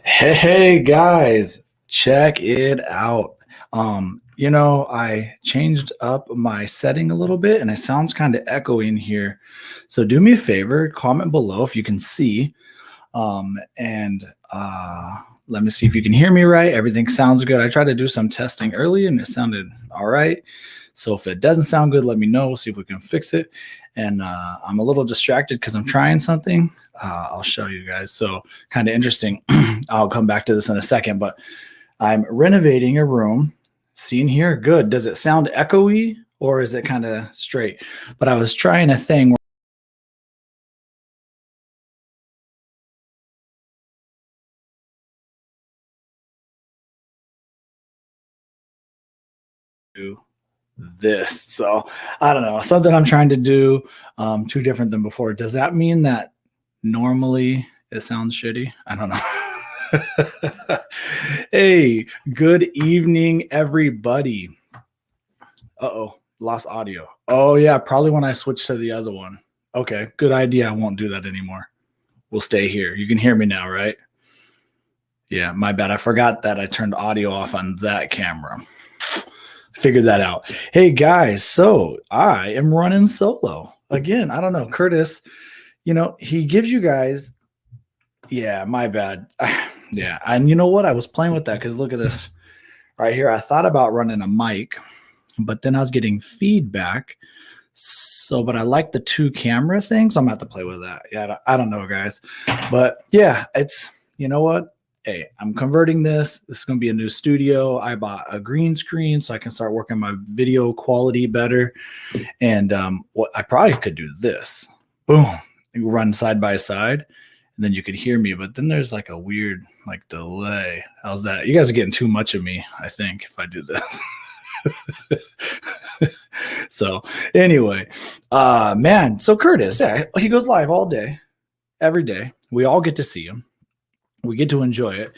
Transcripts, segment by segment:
Hey guys, check it out. I changed up my setting a little bit and it sounds kind of echoey in here. So do me a favor, comment below if you can see. And let me see if you can hear me right. Everything sounds good. I tried to do some testing early and it sounded all right. So if it doesn't sound good, let me know. We'll see if we can fix it. And I'm a little distracted because I'm trying something. I'll show you guys. So kind of interesting. I'll come back to this in a second, but I'm renovating a room. See in here? Good. Does it sound echoey or is it kind of straight? But I was trying a thing where this. So I don't know. Something I'm trying to do too different than before. Does that mean that normally it sounds shitty? I don't know. Hey, good evening, everybody. Uh-oh, lost audio. Oh, yeah, probably when I switch to the other one. Okay, good idea. I won't do that anymore. We'll stay here. You can hear me now, right? Yeah, my bad. I forgot that I turned audio off on that camera. Figured that out. Hey, guys, so I am running solo. Again, I don't know. Curtis, he gives you guys yeah, my bad. Yeah, and you know what? I was playing with that because look at this right here. I thought about running a mic, but then I was getting feedback. So, but I like the two camera thing, so I'm gonna have to play with that. Yeah, I don't know, guys, but yeah, it's you know what? Hey, I'm converting this. This is gonna be a new studio. I bought a green screen so I can start working my video quality better. And what I probably could do this. Boom, you run side by side and then you could hear me, but then there's like a weird like delay. How's that? You guys are getting too much of me, I think, if I do this. So anyway, man, so Curtis, yeah, he goes live all day, every day. We all get to see him. We get to enjoy it.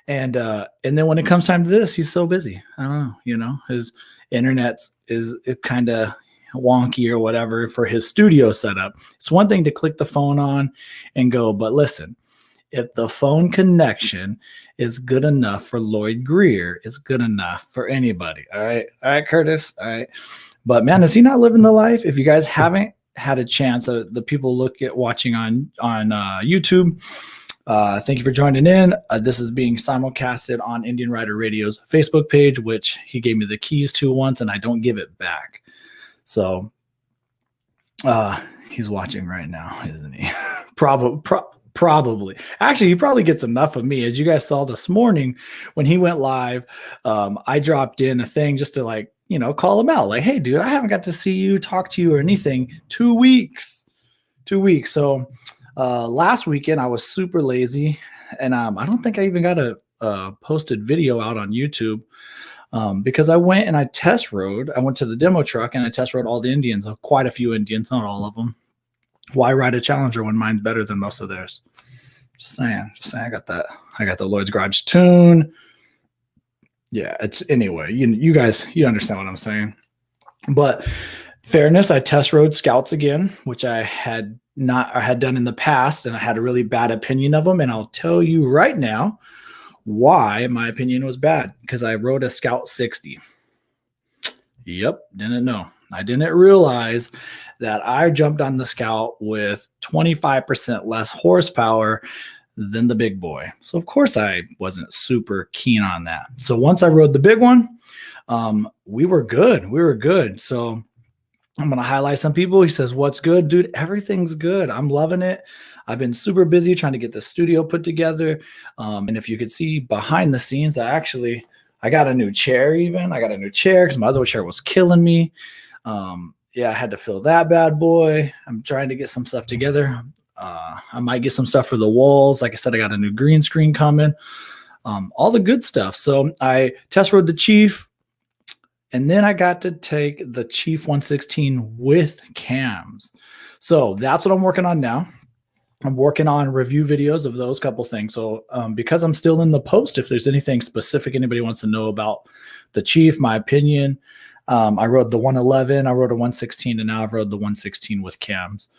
And then when it comes time to this, he's so busy. I don't know, his internet is kind of wonky or whatever for his studio setup. It's one thing to click the phone on and go, but listen, if the phone connection is good enough for Lloyd Greer, it's good enough for anybody. All right, Curtis. All right. But man, is he not living the life? If you guys haven't had a chance, the people watching on YouTube, thank you for joining in. This is being simulcasted on Indian Rider Radio's Facebook page, which he gave me the keys to once, and I don't give it back. So he's watching right now, isn't he? Probably. Actually, he probably gets enough of me. As you guys saw this morning when he went live, I dropped in a thing just to call him out. Like, hey, dude, I haven't got to see you, talk to you or anything. 2 weeks. 2 weeks. So last weekend I was super lazy and I don't think I even got a posted video out on YouTube. Because I went and I test rode. I went to the demo truck and I test rode all the Indians, quite a few Indians, not all of them. Why ride a Challenger when mine's better than most of theirs? Just saying. I got that. I got the Lloyd's Garage tune. Yeah, it's anyway. You guys, you understand what I'm saying. But fairness, I test rode Scouts again, which I had done in the past, and I had a really bad opinion of them. And I'll tell you right now why my opinion was bad, because I rode a Scout 60. Yep, didn't know. I didn't realize that I jumped on the Scout with 25% less horsepower than the big boy. So of course I wasn't super keen on that. So once I rode the big one, we were good. So I'm going to highlight some people. He says, what's good, dude? Everything's good. I'm loving it. I've been super busy trying to get the studio put together. And if you could see behind the scenes, I got a new chair even. I got a new chair because my other chair was killing me. Yeah, I had to fill that bad boy. I'm trying to get some stuff together. I might get some stuff for the walls. Like I said, I got a new green screen coming. All the good stuff. So I test rode the Chief. And then I got to take the Chief 116 with cams. So that's what I'm working on now. I'm working on review videos of those couple things. So because I'm still in the post, if there's anything specific anybody wants to know about the Chief, my opinion, I rode the 111, I rode a 116, and now I've rode the 116 with cams.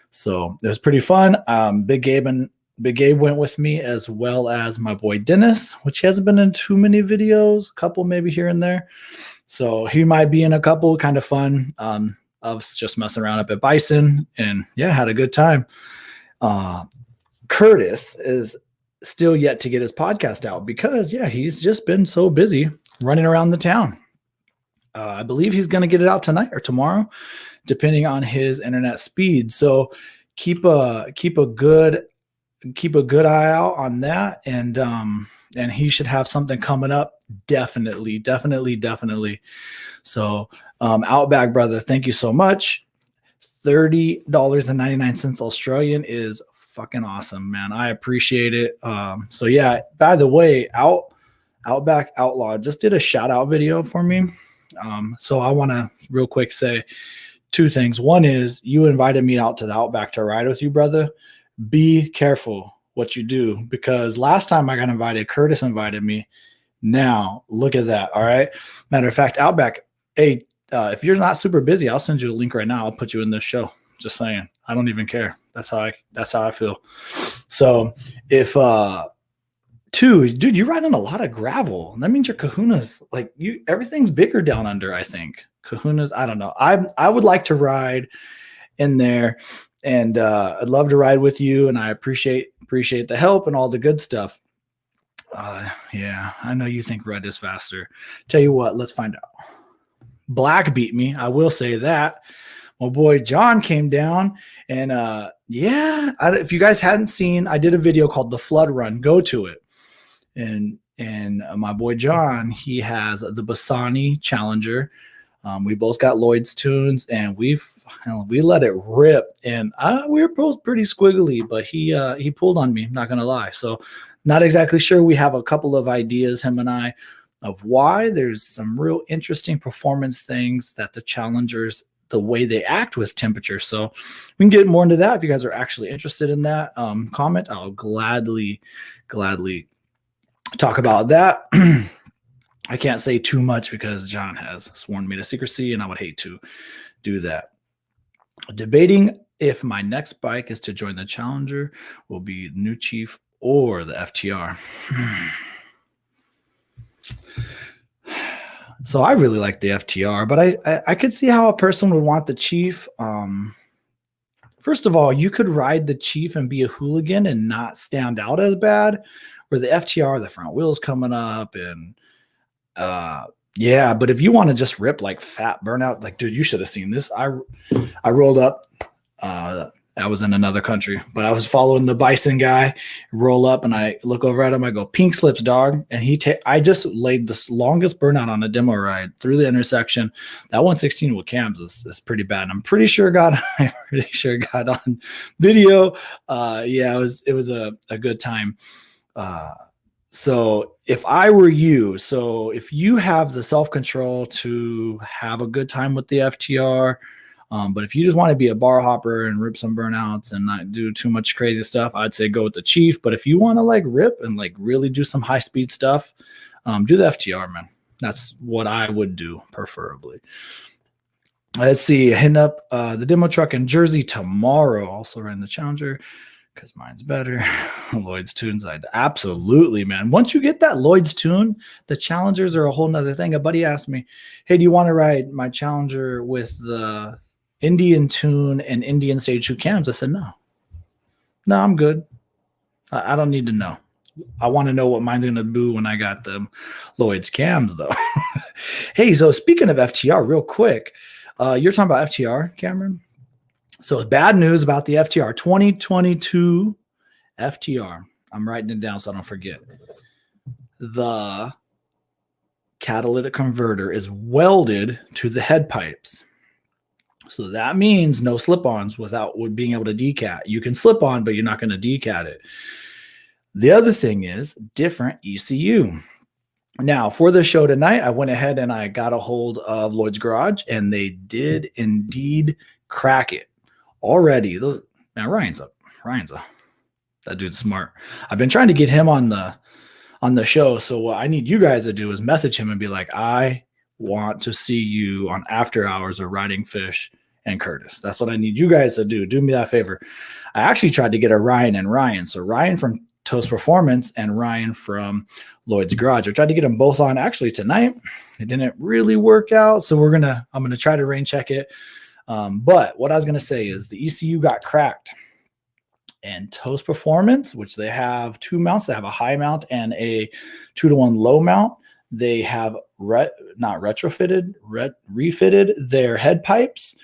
So it was pretty fun. Big Gabe and Big Gabe went with me, as well as my boy Dennis, which hasn't been in too many videos, a couple maybe here and there. So he might be in a couple, kind of fun, of just messing around up at Bison, and yeah, had a good time. Curtis is still yet to get his podcast out because he's just been so busy running around the town. I believe he's going to get it out tonight or tomorrow, depending on his internet speed. So keep a good eye out on that, and he should have something coming up. Definitely. So Outback brother, thank you so much. $30.99 Australian is fucking awesome, man. I appreciate it. So yeah, by the way, Outback Outlaw just did a shout out video for me. So I want to real quick say two things. One is, you invited me out to the Outback to ride with you, brother. Be careful what you do, because last time I got invited, Curtis invited me. Now look at that. All right. Matter of fact, Outback, hey, if you're not super busy, I'll send you a link right now. I'll put you in this show. Just saying. I don't even care. That's how I feel. So if two, dude, you're riding a lot of gravel. That means your kahunas, like everything's bigger down under, I think. Kahunas, I don't know. I would like to ride in there, and I'd love to ride with you, and I appreciate the help and all the good stuff. Yeah, I know you think red is faster. Tell you what, let's find out. Black beat me. I will say that. My boy John came down, and if you guys hadn't seen, I did a video called The Flood Run. Go to it. And my boy John, he has the Bassani Challenger. We both got Lloyd's tunes, and we let it rip. And we were both pretty squiggly, but he pulled on me, not gonna lie. So not exactly sure. We have a couple of ideas, him and I, of why there's some real interesting performance things that the Challengers, the way they act with temperature. So we can get more into that. If you guys are actually interested in that, comment. I'll gladly talk about that. I can't say too much because John has sworn me to secrecy, and I would hate to do that. Debating if my next bike is to join the Challenger will be the New Chief or the FTR. So I really like the FTR, but I could see how a person would want the Chief. First of all, you could ride the Chief and be a hooligan and not stand out as bad, where the FTR, the front wheels coming up, and but if you want to just rip like fat burnout, like, dude, you should have seen this. I rolled up. I was in another country, but I was following the Bison guy. Roll up, and I look over at him. I go, pink slips, dog. And I just laid the longest burnout on a demo ride through the intersection. That 116 with cams is pretty bad. And I'm pretty sure got on video. It was a good time. So if I were you, so if you have the self-control to have a good time with the FTR, but if you just want to be a bar hopper and rip some burnouts and not do too much crazy stuff, I'd say go with the Chief. But if you want to like rip and like really do some high speed stuff, do the FTR, man. That's what I would do, preferably. Let's see, hitting up the demo truck in Jersey tomorrow. Also riding the Challenger because mine's better. Lloyd's tunes, absolutely, man. Once you get that Lloyd's tune, the Challengers are a whole nother thing. A buddy asked me, hey, do you want to ride my Challenger with the Indian tune and Indian stage 2 cams? I said, no, I'm good. I don't need to know. I want to know what mine's going to do when I got the Lloyd's cams, though. Hey, so speaking of FTR, real quick, you're talking about FTR, Cameron? So bad news about the FTR 2022 FTR. I'm writing it down so I don't forget. The catalytic converter is welded to the head pipes. So that means no slip-ons with being able to decat. You can slip on, but you're not going to decat it. The other thing is different ECU. Now, for the show tonight, I went ahead and I got a hold of Lloyd's Garage, and they did indeed crack it already. Now, Ryan's up. That dude's smart. I've been trying to get him on the show. So what I need you guys to do is message him and be like, I want to see you on After Hours or Riding Fish and Curtis. That's what I need you guys to do. Do me that favor. I actually tried to get a Ryan and Ryan. So Ryan from Toast Performance and Ryan from Lloyd's Garage. I tried to get them both on actually tonight. It didn't really work out. So I'm going to try to rain check it. But what I was going to say is the ECU got cracked, and Toast Performance, which they have two mounts. They have a high mount and a 2-to-1 low mount. They have refitted their head pipes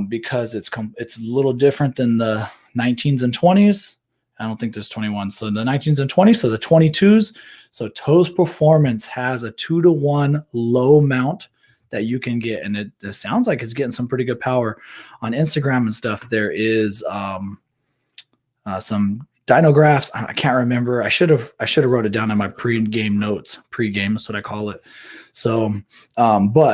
because it's a little different than the 19s and 20s. I don't think there's 21. So the 19s and 20s, so the 22s. So Toast Performance has a 2-to-1 low mount that you can get. And it sounds like it's getting some pretty good power on Instagram and stuff. There is some dyno graphs. I can't remember. I should have wrote it down in my pre-game notes. Pre-game, that's what I call it. So,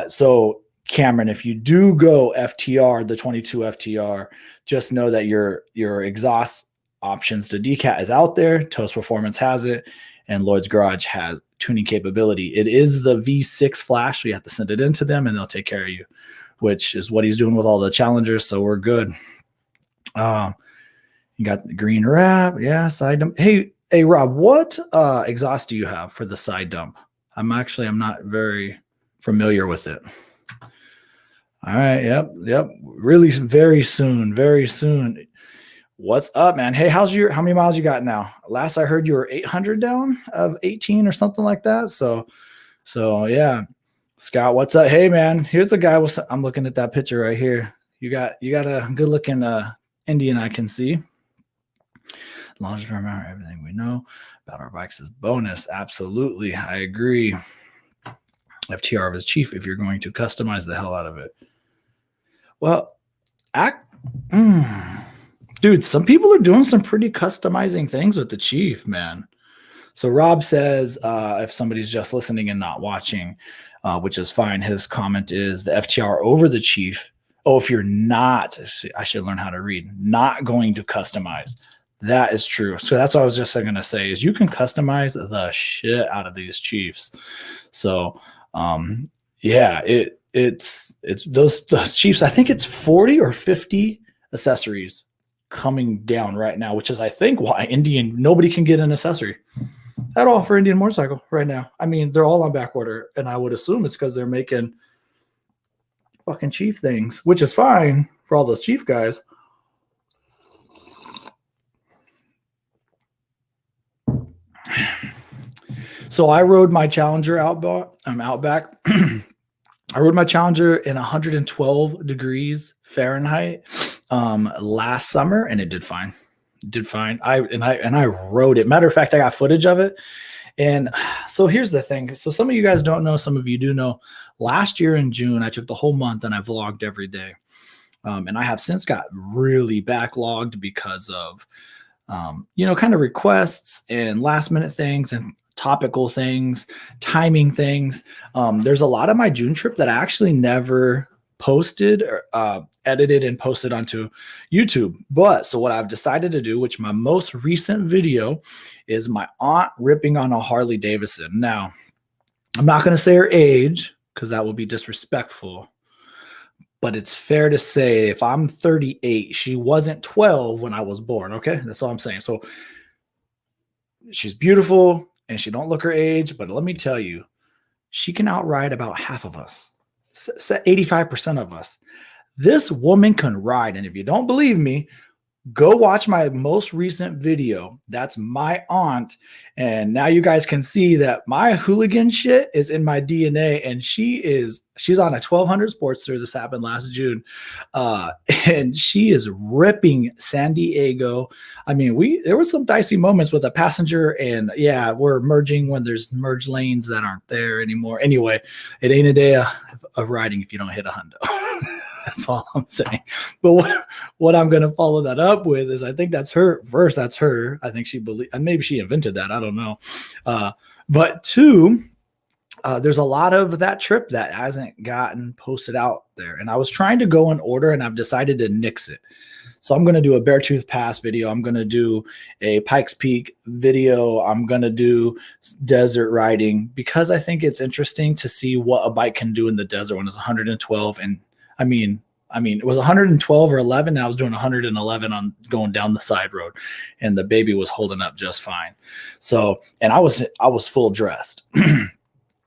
so Cameron, if you do go FTR, the 22 FTR, just know that your exhaust options to decat is out there. Toast Performance has it, and Lloyd's Garage has tuning capability. It is the V6 flash. So you have to send it into them and they'll take care of you, which is what he's doing with all the challengers. So we're good. You got the green wrap. Yeah. Side dump. Hey, Rob, what exhaust do you have for the side dump? I'm not very familiar with it. All right. Yep. Really very soon. What's up, man? Hey, how many miles you got now? Last I heard you were 800 down of 18 or something like that. So yeah. Scott, what's up? Hey, man, here's a guy. I'm looking at that picture right here. You got a good looking Indian I can see. As long as we remember everything we know about our bikes is bonus. Absolutely. I agree. FTR is chief if you're going to customize the hell out of it. Well, dude, some people are doing some pretty customizing things with the Chief, man. So Rob says, if somebody's just listening and not watching, which is fine, his comment is the FTR over the Chief. Oh, if you're not, I should learn how to read, not going to customize. That is true. So that's what I was just going to say is you can customize the shit out of these Chiefs. So, yeah, it's those Chiefs. I think it's 40 or 50 accessories coming down right now, which is I think why nobody can get an accessory at all for Indian motorcycle right now. I mean, they're all on back order, and I would assume it's because they're making fucking Chief things, which is fine for all those Chief guys. So I rode my Challenger Outback. I rode my Challenger in 112 degrees Fahrenheit last summer, and it did fine. I rode it. Matter of fact, I got footage of it. And so here's the thing. So some of you guys don't know, some of you do know. Last year in June, I took the whole month and I vlogged every day. And I have since got really backlogged because of kind of requests and last minute things and topical things, timing things. There's a lot of my June trip that I actually never posted or edited and posted onto YouTube. But so what I've decided to do, which my most recent video is my aunt ripping on a Harley Davidson. Now, I'm not going to say her age because that would be disrespectful. But it's fair to say if I'm 38, she wasn't 12 when I was born. Okay, that's all I'm saying. So she's beautiful and she don't look her age. But let me tell you, she can outride about half of us, 85% of us. This woman can ride. And if you don't believe me, go watch my most recent video. That's my aunt. And now you guys can see that my hooligan shit is in my DNA. And she's on a 1200 Sportster. This happened last June. And she is ripping San Diego. I mean, there were some dicey moments with a passenger, and yeah, we're merging when there's merge lanes that aren't there anymore. Anyway, it ain't a day of riding if you don't hit a hundo. That's all I'm saying. But what I'm going to follow that up with is I think that's her. First, that's her. I think maybe she invented that. I don't know. But two, there's a lot of that trip that hasn't gotten posted out there. And I was trying to go in order, and I've decided to nix it. So I'm going to do a Beartooth Pass video. I'm going to do a Pikes Peak video. I'm going to do desert riding because I think it's interesting to see what a bike can do in the desert when it's 112. And I mean, I mean, it was 112 or 11. I was doing 111 on going down the side road, and the baby was holding up just fine. So, and I was full dressed.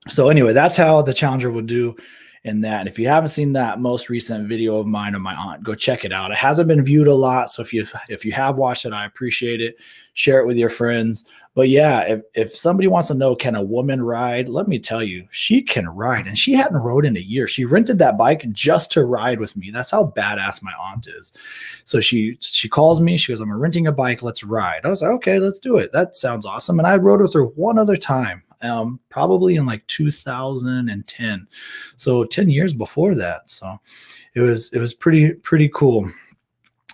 So anyway, that's how the Challenger would do in that. And if you haven't seen that most recent video of mine of my aunt, go check it out. It hasn't been viewed a lot, so if you have watched it, I appreciate it. Share it with your friends. But yeah, if somebody wants to know, can a woman ride? Let me tell you, she can ride, and she hadn't rode in a year. She rented that bike just to ride with me. That's how badass my aunt is. So she calls me. She goes, "I'm renting a bike. Let's ride." I was like, "Okay, let's do it. That sounds awesome." And I rode with her one other time. Probably in like 2010, so 10 years before that. So it was pretty cool,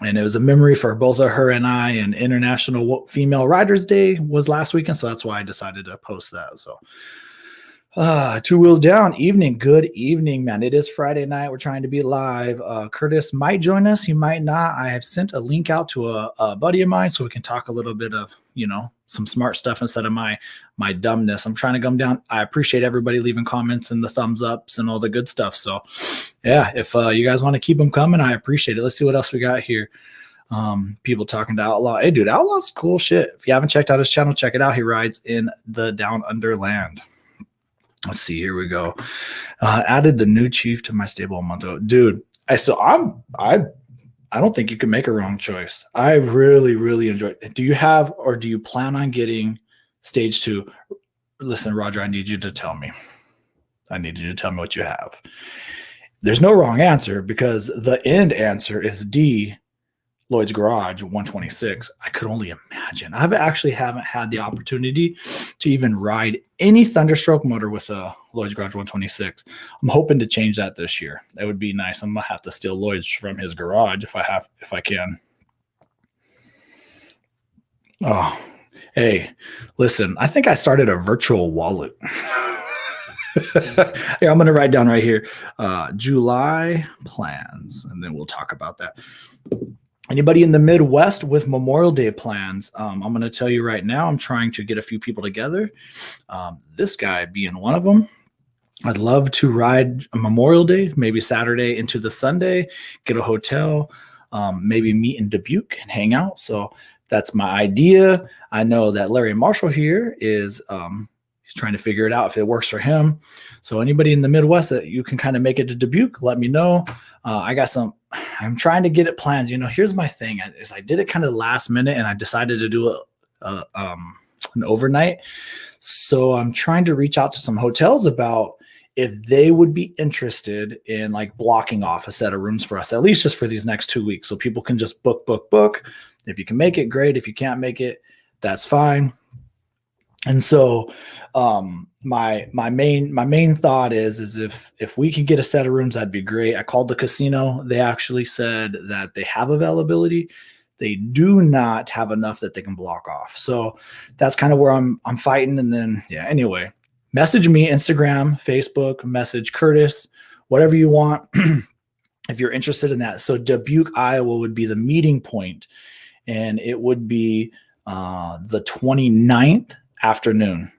and it was a memory for both of her and I. And International Female Riders Day was last weekend, so that's why I decided to post that. So Two Wheels Down evening. Good evening, man. It is Friday night. We're trying to be live. Curtis might join us. He might not. I have sent a link out to a buddy of mine so we can talk a little bit of, some smart stuff instead of my dumbness. I'm trying to come down. I appreciate everybody leaving comments and the thumbs ups and all the good stuff. So yeah, if you guys want to keep them coming, I appreciate it. Let's see what else we got here. People talking to Outlaw. Hey, dude, Outlaw's cool shit. If you haven't checked out his channel, check it out. He rides in the Down Under land. Let's see. Here we go. Added the new chief to my stable a month ago, dude. I don't think you can make a wrong choice. I really, really enjoyed it. Do you have, or do you plan on getting stage 2? Listen, Roger, I need you to tell me. I need you to tell me what you have. There's no wrong answer, because the end answer is D, Lloyd's Garage 126. I could only imagine. I actually haven't had the opportunity to even ride any Thunderstroke motor with a Lloyd's Garage 126. I'm hoping to change that this year. That would be nice. I'm gonna have to steal Lloyd's from his garage if I can. Oh, hey, listen, I think I started a virtual wallet. Here, I'm gonna write down right here, July plans, and then we'll talk about that. Anybody in the Midwest with Memorial Day plans? I'm going to tell you right now, I'm trying to get a few people together. This guy being one of them. I'd love to ride a Memorial Day, maybe Saturday into the Sunday, get a hotel, maybe meet in Dubuque and hang out. So that's my idea. I know that Larry Marshall here is he's trying to figure it out if it works for him. So anybody in the Midwest that you can kind of make it to Dubuque, let me know. I'm trying to get it planned. Here's my thing is I did it kind of last minute, and I decided to do an overnight. So I'm trying to reach out to some hotels about if they would be interested in like blocking off a set of rooms for us, at least just for these next 2 weeks. So people can just book. If you can make it, great. If you can't make it, that's fine. And so my main thought is if we can get a set of rooms, that'd be great. I called the casino. They actually said that they have availability. They do not have enough that they can block off. So that's kind of where I'm fighting. And then, yeah, anyway, message me, Instagram, Facebook, message Curtis, whatever you want, if you're interested in that. So Dubuque, Iowa would be the meeting point, and it would be the 29th afternoon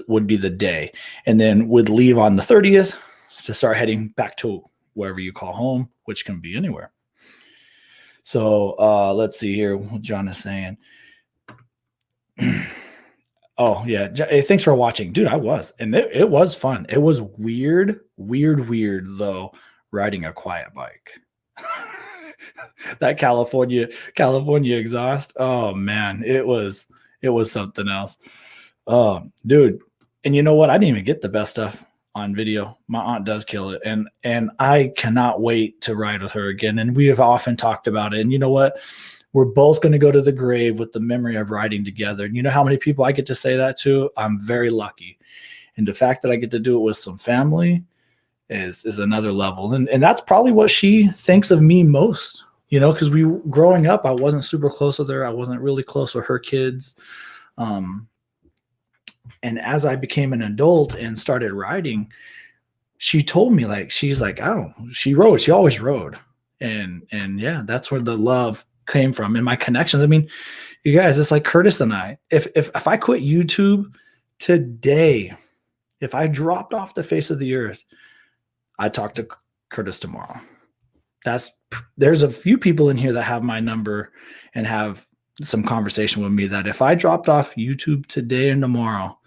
would be the day, and then would leave on the 30th to start heading back to wherever you call home, which can be anywhere. So let's see here what John is saying. Oh yeah, hey, thanks for watching, dude. I was, and it was fun. It was weird though, riding a quiet bike. That California exhaust. Oh man, it was something else. Dude, and you know what? I didn't even get the best stuff on video. My aunt does kill it, and I cannot wait to ride with her again. And we have often talked about it. And you know what? We're both going to go to the grave with the memory of riding together. And you know how many people I get to say that to? I'm very lucky. And the fact that I get to do it with some family is another level. And that's probably what she thinks of me most, because growing up, I wasn't super close with her. I wasn't really close with her kids. And as I became an adult and started riding, she told me, she's like, oh, she always rode. And yeah, that's where the love came from, and my connections. I mean, you guys, it's like Curtis and I, if I quit YouTube today, if I dropped off the face of the earth, I'd talk to Curtis tomorrow. there's a few people in here that have my number and have some conversation with me that if I dropped off YouTube today and tomorrow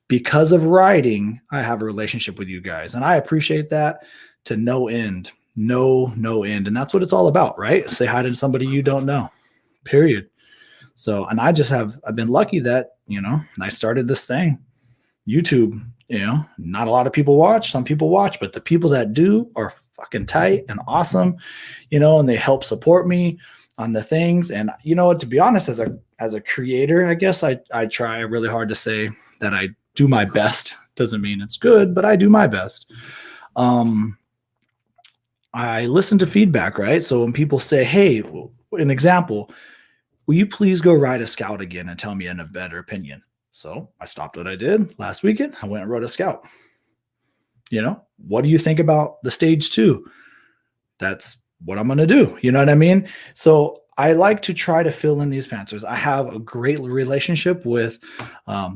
because of riding, I have a relationship with you guys. And I appreciate that to no end, no end. And that's what it's all about, right? Say hi to somebody you don't know, period. So, and I've been lucky that, I started this thing, YouTube, not a lot of people watch, some people watch, but the people that do are fucking tight and awesome, and they help support me on the things. And to be honest, as a creator, I guess I try really hard to say that I do my best. Doesn't mean it's good, but I do my best. I listen to feedback, right? So when people say, hey, an example, will you please go ride a Scout again and tell me in a better opinion? So I stopped what I did last weekend. I went and rode a Scout. What do you think about the Stage 2? That's what I'm going to do. You know what I mean? So I like to try to fill in these answers. I have a great relationship with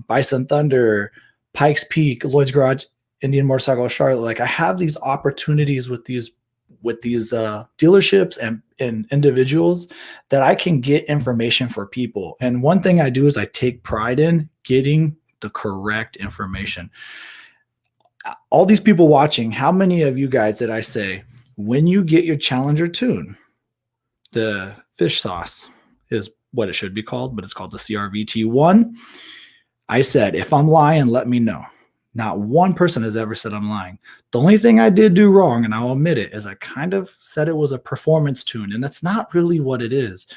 Bison Thunder, Pikes Peak, Lloyd's Garage, Indian Motorcycle Charlotte. Like I have these opportunities with these dealerships and individuals that I can get information for people. And one thing I do is I take pride in getting the correct information. All these people watching, how many of you guys did I say, when you get your Challenger tune, the fish sauce is what it should be called, but it's called the CRVT1. I said, if I'm lying, let me know. Not one person has ever said I'm lying. The only thing I did do wrong, and I'll admit it, is I kind of said it was a performance tune, and that's not really what it is.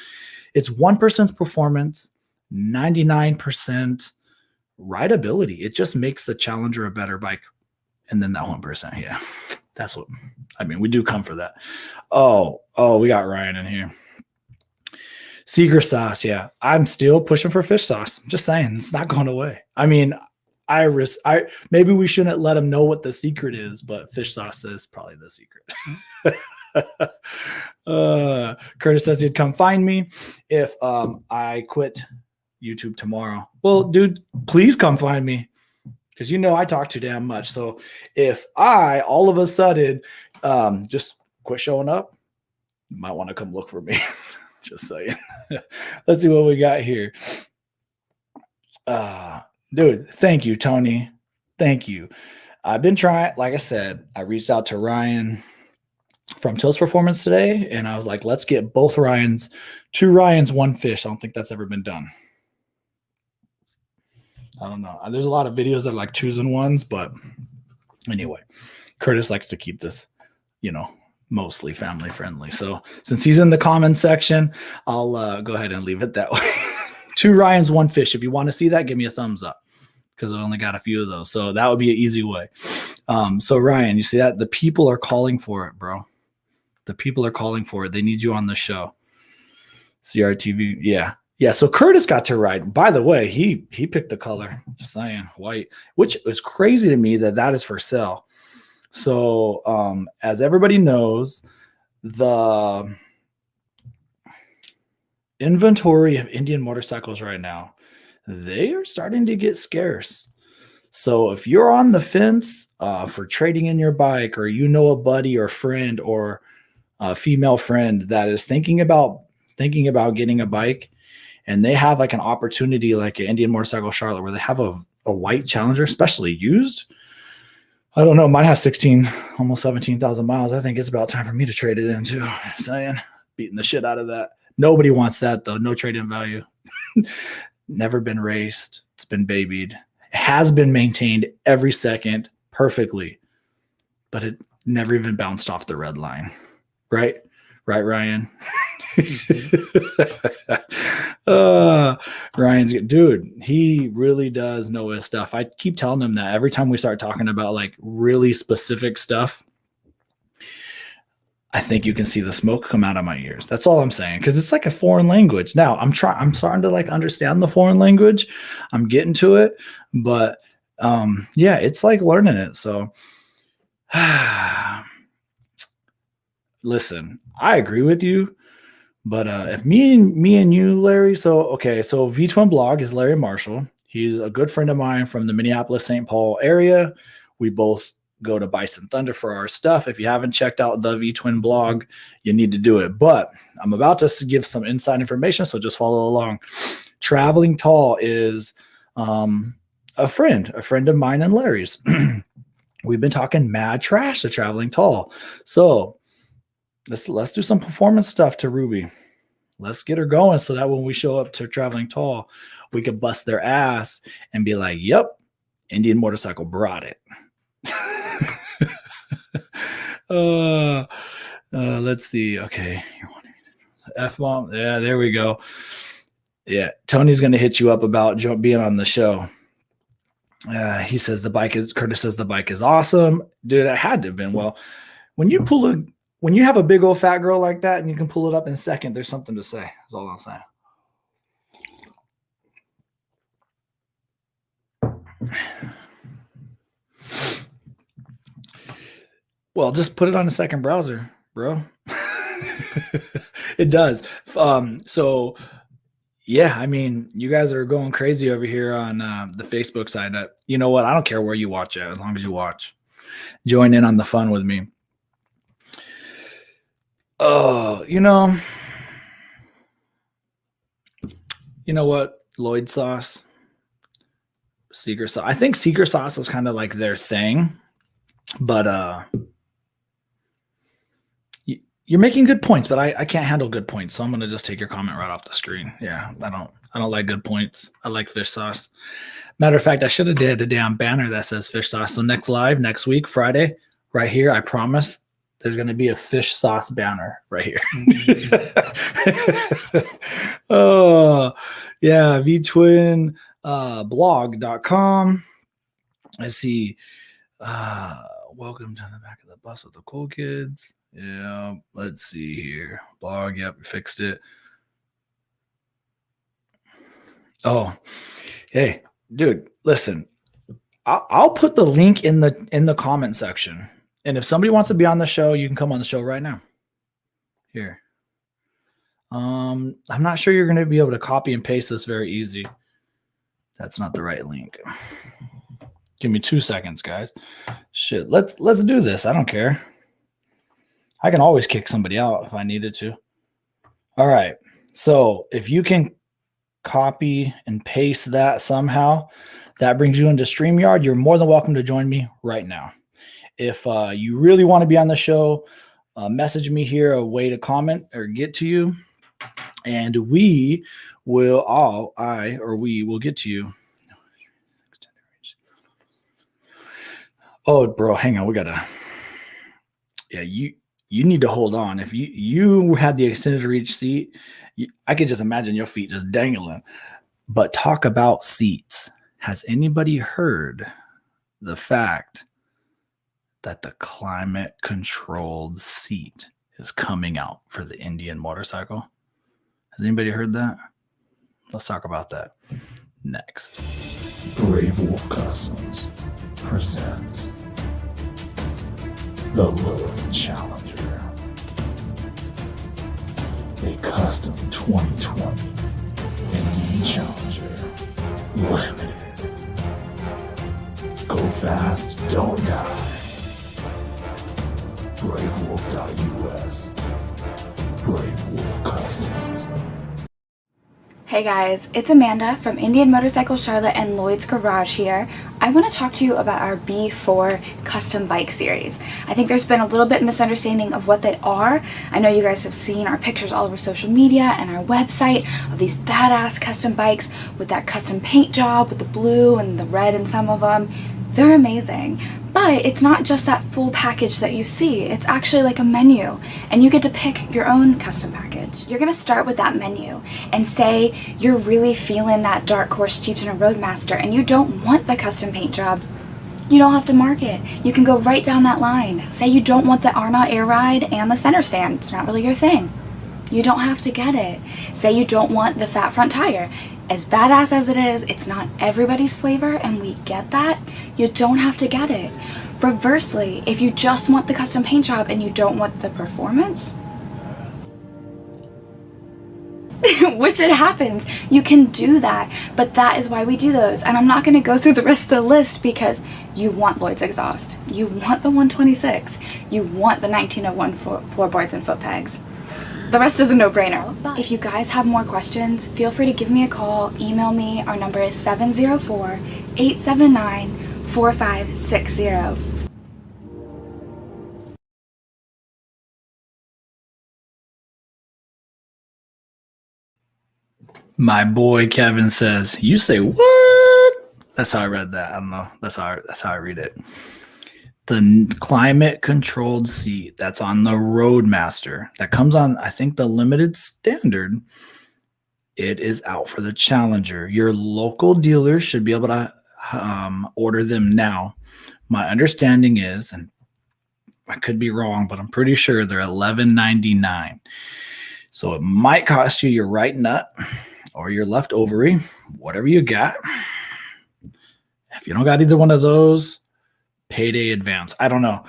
It's 1% performance, 99% rideability. It just makes the Challenger a better bike. And then that 1%, yeah, that's what, we do come for that. Oh, we got Ryan in here. Seeger sauce, yeah. I'm still pushing for fish sauce. I'm just saying, it's not going away. Maybe we shouldn't let them know what the secret is, but fish sauce is probably the secret. Curtis says he'd come find me if I quit YouTube tomorrow. Well, dude, please come find me. Because I talk too damn much. So if I all of a sudden just quit showing up, you might want to come look for me. Just saying. Let's see what we got here. Dude, thank you, Tony. Thank you. I've been trying, like I said, I reached out to Ryan from Tills Performance today, and I was like, let's get both Ryans, 2 Ryans, 1 fish. I don't think that's ever been done. I don't know. There's a lot of videos that are like 2s and 1s, but anyway, Curtis likes to keep this, mostly family friendly. So since he's in the comment section, I'll go ahead and leave it that way. 2 Ryans, 1 fish. If you want to see that, give me a thumbs up because I only got a few of those. So that would be an easy way. So Ryan, you see that? The people are calling for it, bro. The people are calling for it. They need you on the show. CRTV. Yeah. Yeah, so Curtis got to ride. By the way, he picked the color, just saying, white, which is crazy to me that is for sale. So as everybody knows, the inventory of Indian motorcycles right now, they are starting to get scarce. So if you're on the fence for trading in your bike, or a buddy or friend or a female friend that is thinking about getting a bike, and they have like an opportunity like an Indian Motorcycle Charlotte where they have a white Challenger, especially used. I don't know. Mine has almost 17,000 miles. I think it's about time for me to trade it in too. Saying, beating the shit out of that. Nobody wants that though. No trade-in value. Never been raced. It's been babied. It has been maintained every second perfectly, but it never even bounced off the red line. Right, Ryan? Ryan's good. Dude, he really does know his stuff. I keep telling him that every time we start talking about like really specific stuff, I think you can see the smoke come out of my ears. That's all I'm saying, because it's like a foreign language. Now I'm starting to like understand the foreign language. I'm getting to it, but yeah, it's like learning it. So listen, I agree with you. But if me and you, Larry, so V-Twin Blog is Larry Marshall. He's a good friend of mine from the Minneapolis, St. Paul area. We both go to Bison Thunder for our stuff. If you haven't checked out the V-Twin blog, you need to do it. But I'm about to give some inside information, so just follow along. Traveling Tall is a friend of mine and Larry's. We've been talking mad trash to Traveling Tall. So let's do some performance stuff to Ruby. Let's get her going so that when we show up to Traveling Tall, we could bust their ass and be like, yep, Indian Motorcycle brought it. Let's see. Okay. F-bomb. Yeah, there we go. Yeah. Tony's going to hit you up about being on the show. He says Curtis says the bike is awesome. Dude, it had to have been. Well, when you have a big old fat girl like that and you can pull it up in second, there's something to say. That's all I'm saying. Well, just put it on a second browser, bro. It does. So yeah, I mean, you guys are going crazy over here on the Facebook side. You know what? I don't care where you watch it, as long as you watch. Join in on the fun with me. Oh, you know what? Lloyd sauce, Seeger sauce. I think Seeger sauce is kind of like their thing, but you're making good points, but I can't handle good points, so I'm gonna just take your comment right off the screen. Yeah, I don't like good points. I like fish sauce. Matter of fact, I should have did a damn banner that says fish sauce. So next week, Friday, right here, I promise, there's gonna be a fish sauce banner right here. Oh yeah, vtwin blog.com. Let's see. Welcome to the back of the bus with the cool kids. Yeah, let's see here. Blog, yep, we fixed it. Oh, hey, dude, listen. I'll put the link in the comment section. And if somebody wants to be on the show, you can come on the show right now. Here. I'm not sure you're going to be able to copy and paste this very easy. That's not the right link. Give me 2 seconds, guys. Shit, let's do this. I don't care. I can always kick somebody out if I needed to. All right. So if you can copy and paste that somehow, that brings you into StreamYard. You're more than welcome to join me right now. If you really want to be on the show, message me here a way to comment or get to you, and we will get to you. Oh, bro, hang on. You need to hold on. If you had the extended reach seat, I could just imagine your feet just dangling. But talk about seats. Has anybody heard the fact that the climate controlled seat is coming out for the Indian motorcycle? Has anybody heard that? Let's talk about that next. Brave Wolf Customs presents the Lilith Challenger, a custom 2020 Indian Challenger limited. Go fast, don't die. BraveWolf.us. Brave Wolf Customs. Hey guys, it's Amanda from Indian Motorcycle Charlotte and Lloyd's Garage here. I want to talk to you about our B4 custom bike series. I think there's been a little bit misunderstanding of what they are. I know you guys have seen our pictures all over social media and our website of these badass custom bikes with that custom paint job with the blue and the red in some of them. They're amazing. But it's not just that full package that you see. It's actually like a menu, and you get to pick your own custom package. You're gonna start with that menu and say you're really feeling that Dark Horse Chieftain or Roadmaster and you don't want the custom paint job. You don't have to mark it. You can go right down that line. Say you don't want the Arnaut Air Ride and the center stand. It's not really your thing. You don't have to get it. Say you don't want the fat front tire. As badass as it is, it's not everybody's flavor, and we get that. You don't have to get it. Reversely, if you just want the custom paint job and you don't want the performance, which it happens. You can do that, but that is why we do those. And I'm not going to go through the rest of the list because you want Lloyd's exhaust. You want the 126. You want the 1901 floorboards and foot pegs. The rest is a no-brainer. If you guys have more questions, feel free to give me a call, email me. Our number is 704-879-4560. My boy Kevin says, "You say what?" That's how I read that. I don't know. That's how I read it. The climate controlled seat that's on the Roadmaster that comes on, I think, the limited standard. It is out for the Challenger. Your local dealer should be able to order them now. My understanding is, and I could be wrong, but I'm pretty sure they're $11.99. So it might cost you your right nut or your left ovary, whatever you got. If you don't got either one of those, payday advance. I don't know.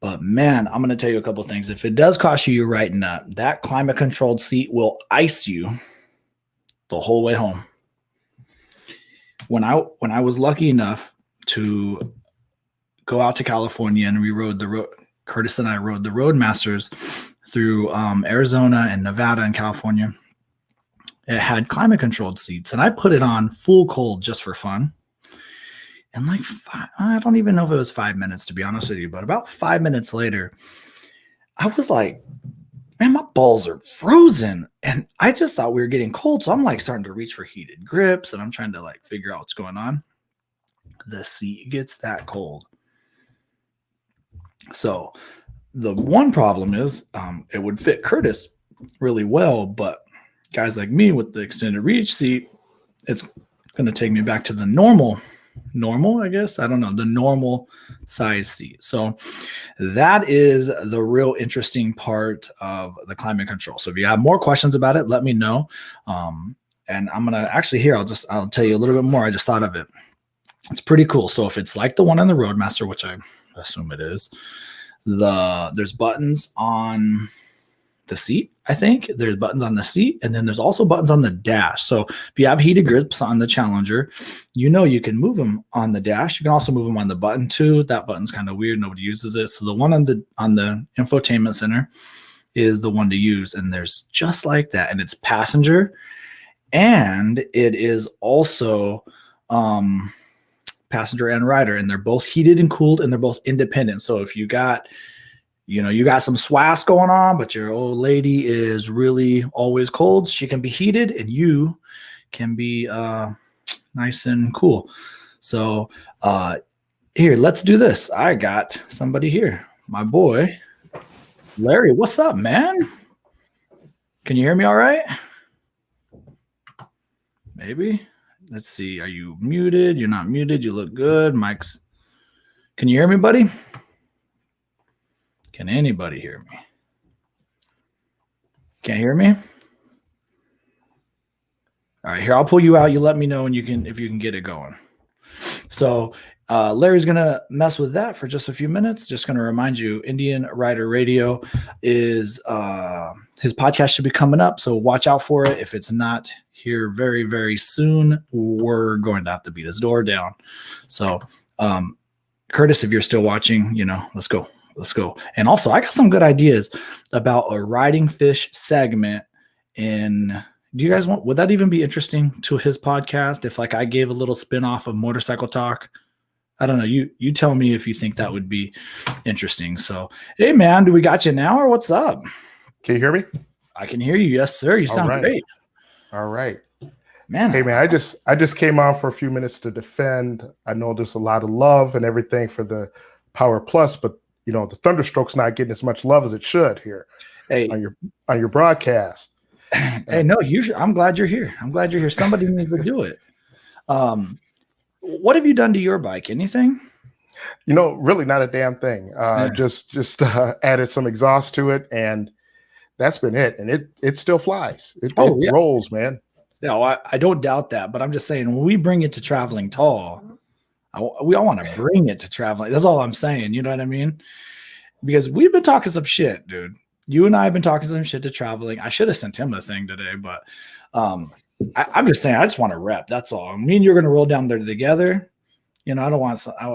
But man, I'm going to tell you a couple things. If it does cost you your right nut, that climate controlled seat will ice you the whole way home. When I was lucky enough to go out to California and we rode the road, Curtis and I rode the Roadmasters through Arizona and Nevada and California. It had climate controlled seats, and I put it on full cold just for fun. And like, I don't even know if it was 5 minutes, to be honest with you, but about 5 minutes later, I was like, man, my balls are frozen. And I just thought we were getting cold. So I'm like starting to reach for heated grips and I'm trying to like figure out what's going on. The seat gets that cold. So the one problem is it would fit Curtis really well, but guys like me with the extended reach seat, it's going to take me back to the normal, I guess. I don't know, the normal size seat. So that is the real interesting part of the climate control. So if you have more questions about it, let me know. And I'm going to actually here, I'll tell you a little bit more. I just thought of it. It's pretty cool. So if it's like the one on the Roadmaster, which I assume it is, there's buttons on the seat. I think there's buttons on the seat, and then there's also buttons on the dash. So if you have heated grips on the Challenger, you can move them on the dash. You can also move them on the button too. That button's kind of weird. Nobody uses it. So the one on the infotainment center is the one to use, and there's just like that, and it's passenger, and it is also passenger and rider, and they're both heated and cooled, and they're both independent. So if you got some swass going on, but your old lady is really always cold, she can be heated and you can be nice and cool. So here, let's do this. I got somebody here. My boy, Larry. What's up, man? Can you hear me all right? Maybe. Let's see. Are you muted? You're not muted. You look good. Mike's. Can you hear me, buddy? Can anybody hear me? Can't hear me? All right, here, I'll pull you out. You let me know if you can get it going. So Larry's going to mess with that for just a few minutes. Just going to remind you, Indian Rider Radio is his podcast should be coming up. So watch out for it. If it's not here very, very soon, we're going to have to beat his door down. So Curtis, if you're still watching, let's go. Let's go. And also, I got some good ideas about a riding fish segment do you guys would that even be interesting to his podcast if like I gave a little spin-off of Motorcycle Talk? I don't know. You tell me if you think that would be interesting. So, hey man, do we got you now or what's up? Can you hear me? I can hear you. Yes, sir. You sound great. All right. Man. Hey man, I just came on for a few minutes to defend. I know there's a lot of love and everything for the Power Plus, but the Thunderstroke's not getting as much love as it should here on your broadcast. Hey, no, I'm glad you're here. Somebody needs to do it. What have you done to your bike? Anything? Really not a damn thing. Just added some exhaust to it, and that's been it. And it still flies. It rolls, man. No, I don't doubt that. But I'm just saying, when we bring it to traveling tall, we all want to bring it to traveling. That's all I'm saying. You know what I mean? Because we've been talking some shit, dude. You and I have been talking some shit to traveling. I should have sent him a thing today, but I'm just saying, I just want to rep. That's all. Me and you're going to roll down there together. You know, I don't want some, I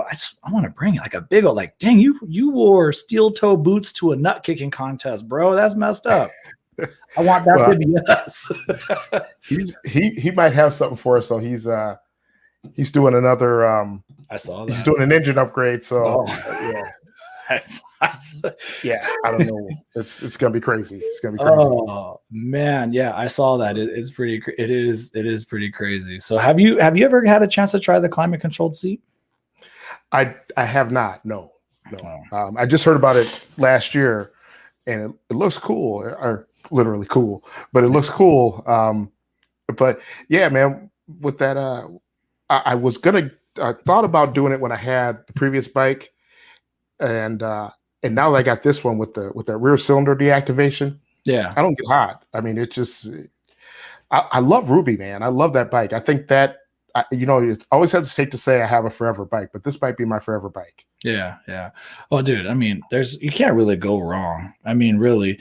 want to bring like a big old, like, dang, you wore steel toe boots to a nut kicking contest, bro. That's messed up. I want that to be us. he might have something for us. So he's doing another, I saw that. He's doing an engine upgrade. So yeah. Yeah, I don't know. It's gonna be crazy. It's gonna be crazy. Oh man, yeah, I saw that. It is pretty crazy. So have you ever had a chance to try the climate controlled seat? I have not. No. I just heard about it last year, and it looks cool, or literally cool, but it looks cool. But yeah, man, with that, I thought about doing it when I had the previous bike. And now that I got this one with that rear cylinder deactivation, yeah, I don't get hot. I mean, it just I love Ruby, man. I love that bike. I think that it's always hesitate to say I have a forever bike, but this might be my forever bike. Yeah. Oh, dude, I mean, you can't really go wrong. I mean, really,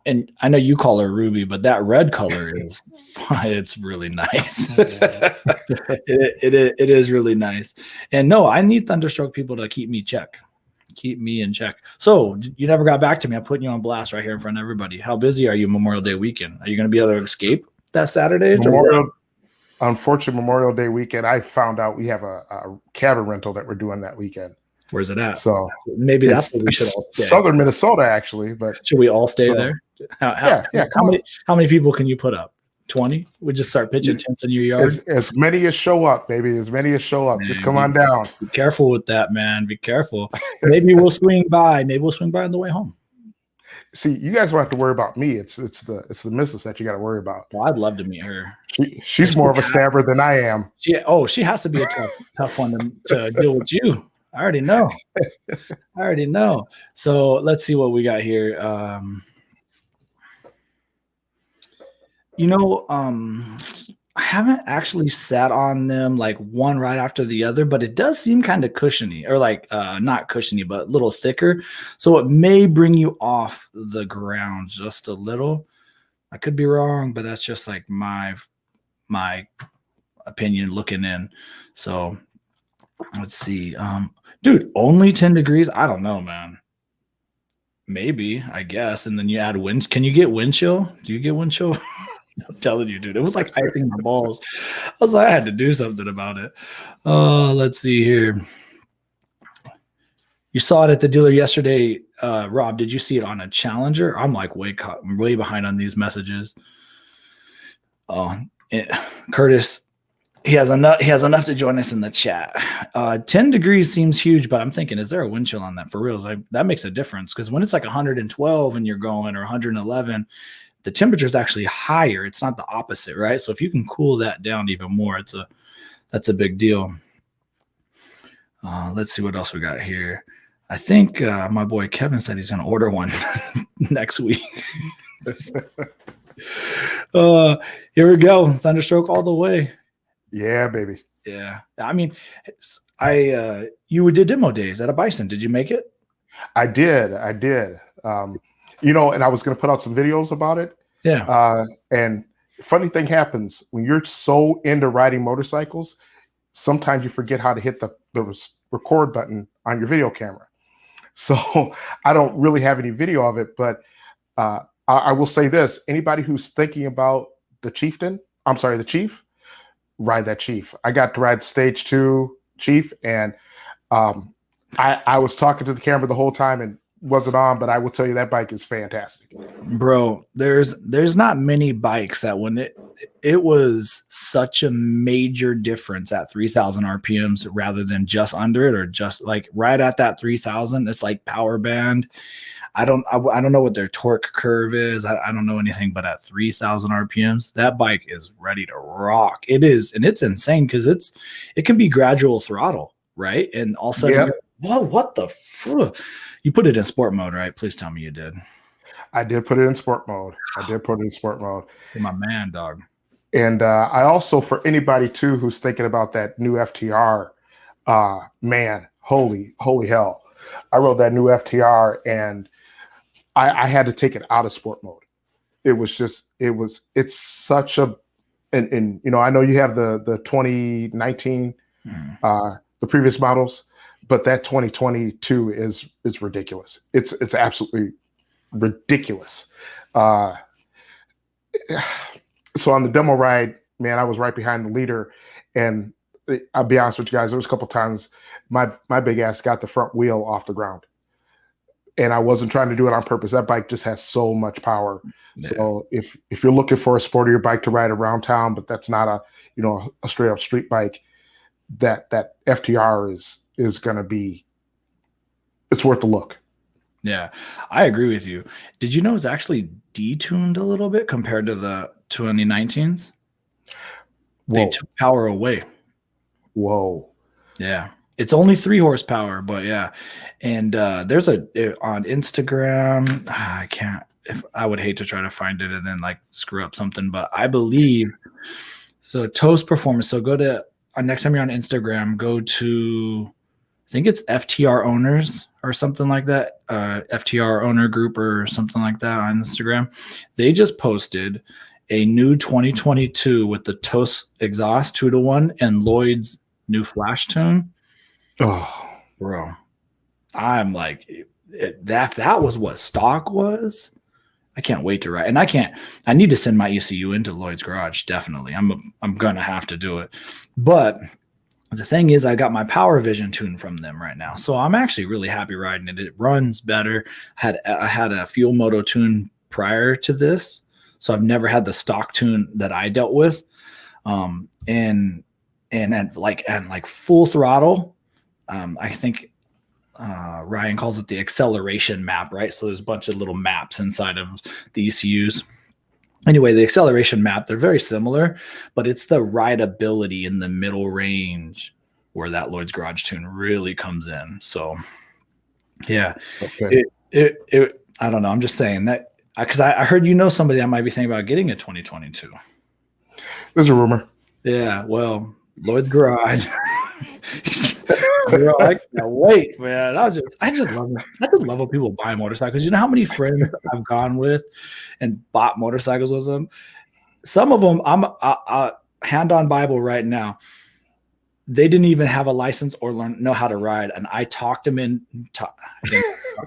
and I know you call her Ruby, but that red color it's really nice. it is really nice. And no, I need Thunderstroke people to keep me in check. So you never got back to me. I'm putting you on blast right here in front of everybody. How busy are you Memorial Day weekend? Are you going to be able to escape that Saturday? Unfortunate Memorial Day weekend. I found out we have a cabin rental that we're doing that weekend. Where's it at? So maybe that's where we should all stay. Southern Minnesota, actually. But should we all stay there? How many people can you put up? 20? We just start pitching tents in your yard. As many as show up, baby. As many as show up. Just come on down. Be careful with that, man. Be careful. Maybe we'll swing by. Maybe we'll swing by on the way home. See, you guys don't have to worry about me. It's the missus that you got to worry about. Well, I'd love to meet her. She's more of a stabber than I am. She has to be a tough one to deal with you. I already know. So let's see what we got here. I haven't actually sat on them like one right after the other, but it does seem kind of cushiony, or like not cushiony, but a little thicker. So it may bring you off the ground just a little. I could be wrong, but that's just like my opinion looking in. So let's see. Dude, only 10 degrees. I don't know, man. Maybe, I guess. And then you add wind. Can you get wind chill? Do you get wind chill? I'm telling you, dude, it was like icing my balls. I was like, I had to do something about it. Let's see here. You saw it at the dealer yesterday, Rob. Did you see it on a Challenger? I'm like way behind on these messages. Curtis, he has enough to join us in the chat. 10 degrees seems huge, but I'm thinking, is there a wind chill on that for reals? That makes a difference, because when it's like 112 and you're going, or 111. The temperature is actually higher. It's not the opposite, right? So if you can cool that down even more, that's a big deal. Let's see what else we got here. I think my boy Kevin said he's going to order one next week. Here we go. Thunderstroke all the way. Yeah, baby. Yeah. I mean, you did demo days at a Bison. Did you make it? I did. And I was going to put out some videos about it. Yeah. And funny thing happens when you're so into riding motorcycles, sometimes you forget how to hit the record button on your video camera. So I don't really have any video of it, but I will say this: anybody who's thinking about the Chief, ride that Chief. I got to ride Stage 2 Chief, and I was talking to the camera the whole time and wasn't on, but I will tell you that bike is fantastic, bro. There's not many bikes that when it was such a major difference at 3,000 RPMs rather than just under it, or just like right at that 3,000. It's like power band. I don't know what their torque curve is. I don't know anything, but at 3,000 RPMs, that bike is ready to rock. It is, and it's insane because it can be gradual throttle, right? And all of a sudden, whoa, what the? You put it in sport mode, right? Please tell me you did. I did put it in sport mode. You're my man, dog. And I also, for anybody too who's thinking about that new FTR, man, holy hell! I rode that new FTR, and I had to take it out of sport mode. It's such a and I know you have the 2019, the previous models, but that 2022 is ridiculous. It's absolutely ridiculous. So on the demo ride, man, I was right behind the leader, and I'll be honest with you guys, there was a couple times my big ass got the front wheel off the ground, and I wasn't trying to do it on purpose. That bike just has so much power. Yeah. So if you're looking for a sportier bike to ride around town, but that's not a straight up street bike, that FTR is going to be, it's worth the look. Yeah, I agree with you. Did you know it's actually detuned a little bit compared to the 2019s? Whoa. They took power away. Whoa. Yeah. It's only 3 horsepower, but yeah. And there's on Instagram, I would hate to try to find it and then like screw up something, but I believe so. Toast Performance. So go to next time you're on Instagram, go to, I think it's FTR Owners or something like that, FTR Owner Group or something like that on Instagram. They just posted a new 2022 with the Toast exhaust 2-to-1 and Lloyd's new flash tune. Oh, bro, I'm like, that was what stock was. I can't wait to ride, and I need to send my ECU into Lloyd's garage. Definitely, I'm gonna have to do it. But the thing is, I got my Power Vision tune from them right now, so I'm actually really happy riding it. It runs better. I had a Fuel Moto tune prior to this, so I've never had the stock tune that I dealt with, and at like full throttle. I think Ryan calls it the acceleration map, right? So there's a bunch of little maps inside of the ECUs. Anyway, the acceleration map, they're very similar, but it's the rideability in the middle range where that Lloyd's Garage tune really comes in. So yeah, okay. I don't know. I'm just saying that because I heard somebody that might be thinking about getting a 2022. There's a rumor. Yeah, well, Lloyd's Garage. Bro, I can't wait, man. I just love it. I just love when people buy motorcycles. You know how many friends I've gone with and bought motorcycles with them? Some of them, I'm hand on Bible right now. They didn't even have a license or know how to ride, and I talked them into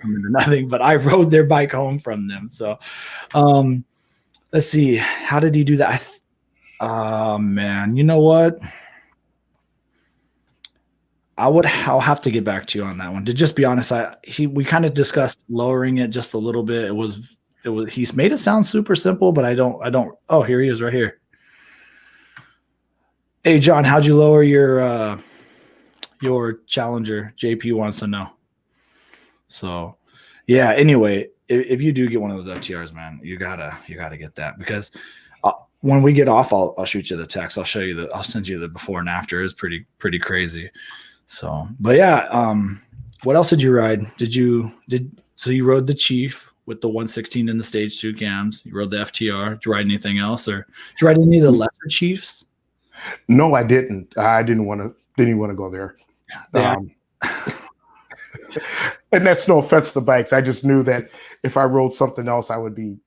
nothing. But I rode their bike home from them. So, let's see. How did he do that? Man, you know what? I'll have to get back to you on that one. To just be honest, we kind of discussed lowering it just a little bit. It was he's made it sound super simple, but I don't. Oh, here he is right here. Hey John, how'd you lower your Challenger? JP wants to know. So yeah, anyway, if you do get one of those FTRs, man, you gotta get that, because when we get off, I'll shoot you the text. I'll send you the before and after. It's pretty crazy. So, but yeah, what else did you ride? So you rode the Chief with the 116 in the stage 2 cams. You rode the FTR. Did you ride anything else, or did you ride any of the lesser Chiefs? No, I didn't. I didn't want to go there. Yeah. And that's no offense to bikes. I just knew that if I rode something else, I would be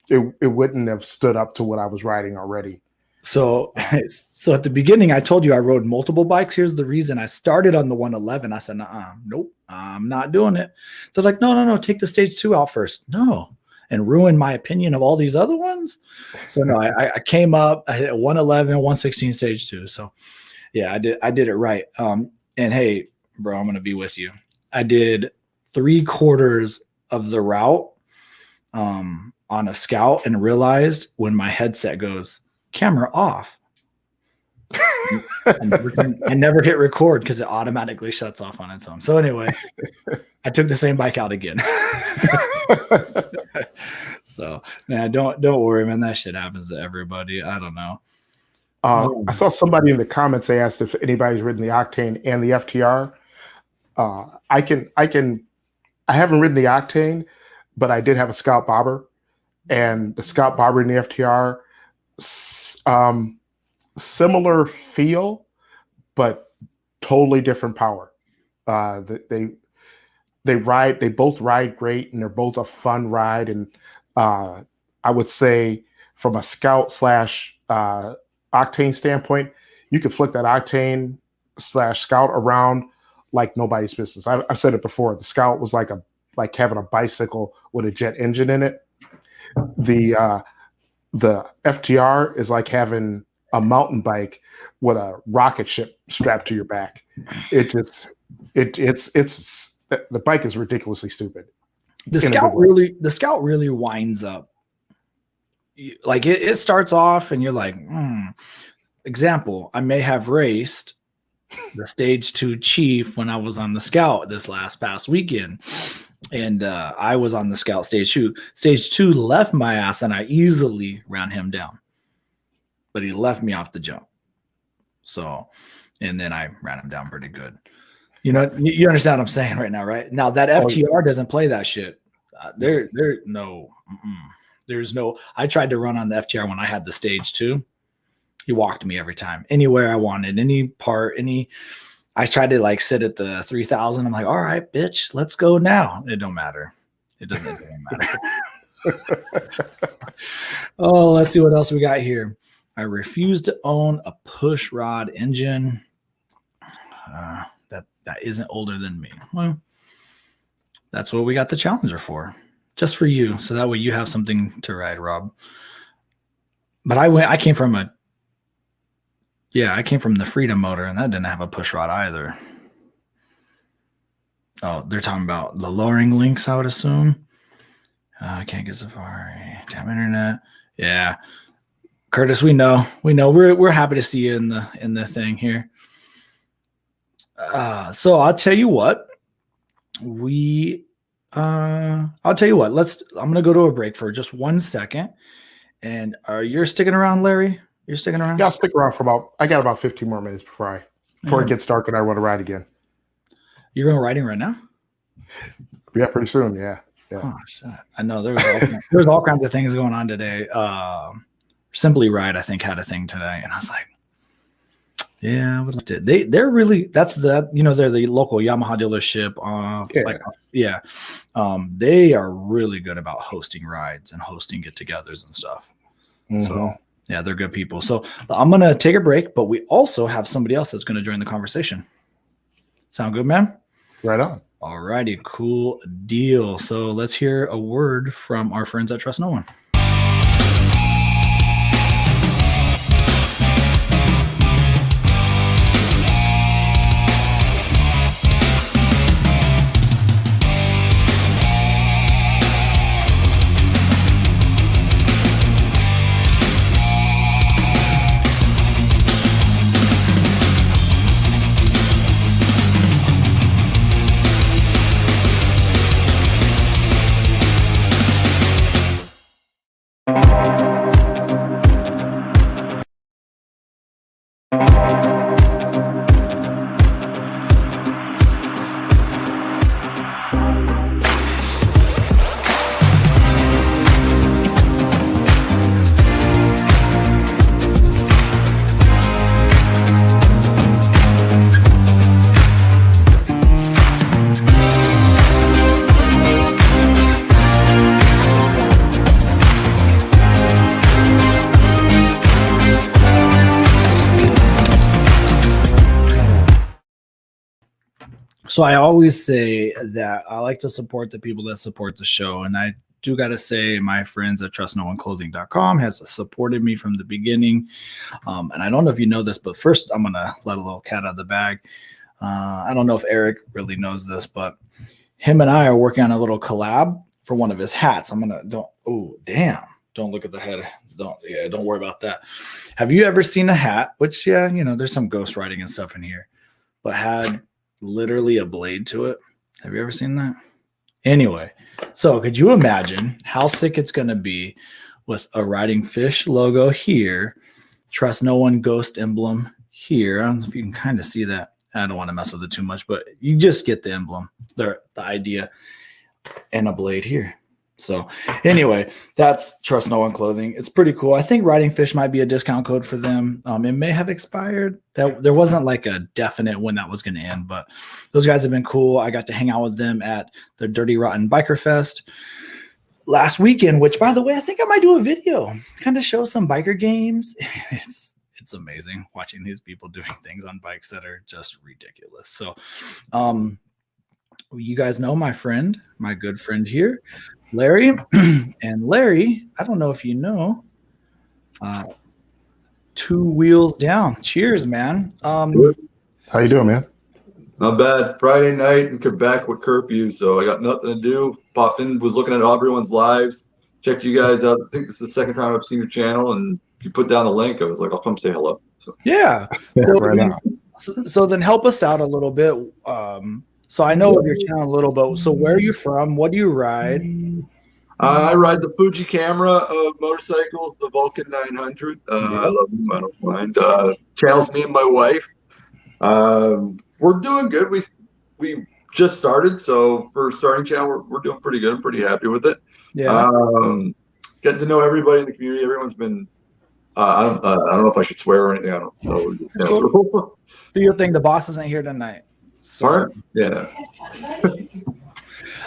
it wouldn't have stood up to what I was riding already. So at the beginning, I told you I rode multiple bikes. Here's the reason. I started on the 111. I said, nope, I'm not doing it. They're like, no, take the stage 2 out first. No, and ruin my opinion of all these other ones. So no, I came up, I hit a 111, 116 stage 2. So yeah, I did it right. And hey, bro, I'm going to be with you. I did 3/4 of the route on a Scout and realized when my headset goes, camera off, I never hit record because it automatically shuts off on its own. So anyway, I took the same bike out again. So man, don't worry, man. That shit happens to everybody. I don't know. I saw somebody in the comments. They asked if anybody's ridden the Octane and the FTR. I haven't ridden the Octane, but I did have a Scout Bobber, and the Scout Bobber and the FTR. Similar feel, but totally different power. They both ride great, and they're both a fun ride. And I would say from a Scout / octane standpoint, you can flick that octane / Scout around like nobody's business. I've said it before. The Scout was like having a bicycle with a jet engine in it. The FTR is like having a mountain bike with a rocket ship strapped to your back. The bike is ridiculously stupid. The Scout really winds up. Like it starts off and you're like, example, I may have raced the stage 2 Chief when I was on the Scout this past weekend. And I was on the Scout stage 2. Stage 2 left my ass and I easily ran him down. But he left me off the jump. So, and then I ran him down pretty good. You know, you understand what I'm saying right now, right? Now that FTR doesn't play that shit. There's no. I tried to run on the FTR when I had the stage 2. He walked me every time, anywhere I wanted, any part, I tried to like sit at the 3000. I'm like, all right, bitch, let's go now. It don't matter. It doesn't matter. Oh, let's see what else we got here. I refuse to own a push rod engine that isn't older than me. Well, that's what we got the Challenger for, just for you, so that way you have something to ride, Rob. But I came from the Freedom motor, and that didn't have a push rod either. Oh, they're talking about the lowering links, I would assume. I can't get Safari. Damn internet. Yeah, Curtis, we know. We're happy to see you in the thing here. So I'll tell you what. I'm gonna go to a break for just 1 second. And you're sticking around, Larry? You're sticking around? Yeah, I'll stick around for I got about 15 more minutes before it gets dark and I want to ride again. You're going riding right now? Yeah, pretty soon. Yeah. Oh, shit. I know there's all kinds of things going on today. Simply Ride, I think, had a thing today, and I was like, yeah, I would like to. They're really, they're the local Yamaha dealership. They are really good about hosting rides and hosting get-togethers and stuff. Mm-hmm. So yeah, they're good people. So I'm gonna take a break, but we also have somebody else that's gonna join the conversation. Sound good, man? Right on. All righty, cool deal. So let's hear a word from our friends at Trust No One. So I always say that I like to support the people that support the show. And I do got to say my friends at trustnoonclothing.com has supported me from the beginning. And I don't know if you know this, but first I'm going to let a little cat out of the bag. I don't know if Eric really knows this, but him and I are working on a little collab for one of his hats. Don't look at the head. Don't worry about that. Have you ever seen a hat, which, there's some ghost writing and stuff in here, but had literally a blade to it? Have you ever seen that? Anyway, so could you imagine how sick it's going to be with a Riding Fish logo here, Trust No One ghost emblem here? I don't know if you can kind of see that. I don't want to mess with it too much, but you just get the emblem, the idea, and a blade here. So anyway, that's Trust No One Clothing. It's pretty cool. I think Riding Fish might be a discount code for them. It may have expired. There wasn't like a definite when that was going to end, but those guys have been cool. I got to hang out with them at the Dirty Rotten Biker Fest. last weekend, which by the way, I think I might do a video, kind of show some biker games. It's amazing watching these people doing things on bikes that are just ridiculous. So, you guys know my good friend here, Larry, and Larry, I don't know if you know, 2 Wheels Down. Cheers, man. How you doing, man? Not bad. Friday night in Quebec with curfew, so I got nothing to do. Popped in, was looking at everyone's lives, checked you guys out. I think this is the second time I've seen your channel, and you put down the link. I was like, I'll come say hello. So. Yeah. So then help us out a little bit. So I know of your channel a little bit. So where are you from? What do you ride? I ride the Fuji camera of motorcycles, the Vulcan 900. I love them. I don't mind. Channels me and my wife. We're doing good. We just started, so for starting channel, we're doing pretty good. I'm pretty happy with it. Yeah. Getting to know everybody in the community. Everyone's been. I don't know if I should swear or anything. I don't know. Cool. Do your thing. The boss isn't here tonight. So. Yeah.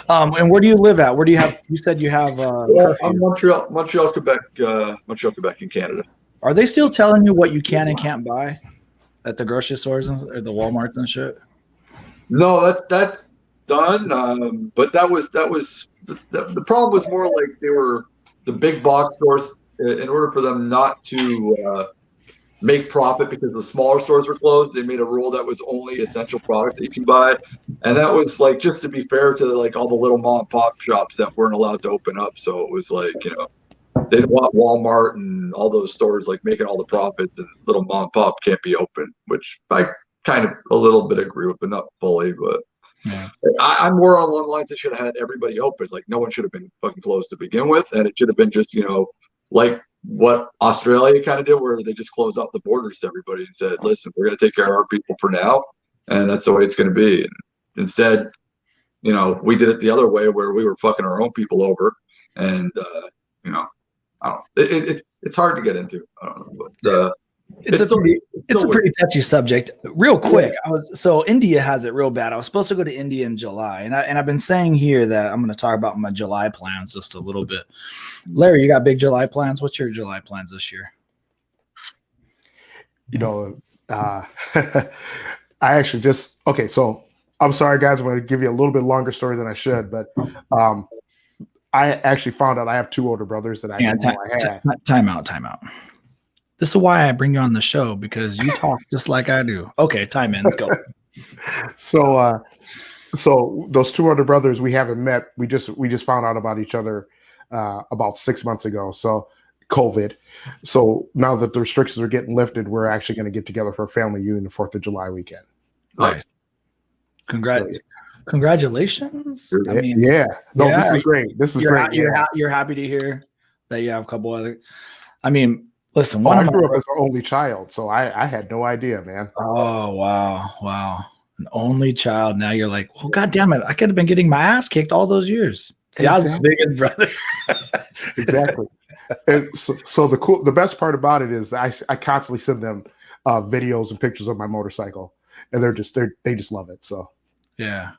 And where do you live at? Where do you have? You said you have. I'm Montreal, Quebec in Canada. Are they still telling you what you can and can't buy at the grocery stores or the WalMarts and shit? No, that's done. But that was the problem was more like they were the big box stores. In order for them not to make profit because the smaller stores were closed, they made a rule that was only essential products that you can buy, and that was like just to be fair to like all the little mom and pop shops that weren't allowed to open up. So it was like, you know, they didn't want Walmart and all those stores like making all the profits, and little mom and pop can't be open, which I kind of a little bit agree with, but not fully. But yeah. I'm more on one line. They should have had everybody open. Like no one should have been fucking closed to begin with, and it should have been just, you know, like what Australia kind of did, where they just closed off the borders to everybody and said, listen, we're going to take care of our people for now, and that's the way it's going to be. And instead, you know, we did it the other way, where we were fucking our own people over, and you know, I don't. It's hard to get into. I don't know, but it's a pretty touchy subject. Real quick, so India has it real bad. I was supposed to go to India in July, and I've been saying here that I'm going to talk about my July plans just a little bit. Larry, you got big July plans? What's your July plans this year? You know, I actually just So I'm sorry, guys. I'm going to give you a little bit longer story than I should, but I actually found out I have 2 older brothers that I didn't know I had. Time out. This is why I bring you on the show, because you talk just like I do. Okay, time in. Go. So those 2 older brothers we haven't met. We just found out about each other about 6 months ago. So COVID. So now that the restrictions are getting lifted, we're actually going to get together for a family reunion the 4th of July weekend. Nice. Congratulations. I mean, this is great. This is great. You're happy to hear that you have a couple other. I mean, listen, I grew up as an only child, so I had no idea, man. Oh, wow. An only child. Now you're like, well, God damn it. I could have been getting my ass kicked all those years. See, exactly. I was the biggest brother. Exactly. And so the best part about it is I constantly send them videos and pictures of my motorcycle, and they just love it. So yeah.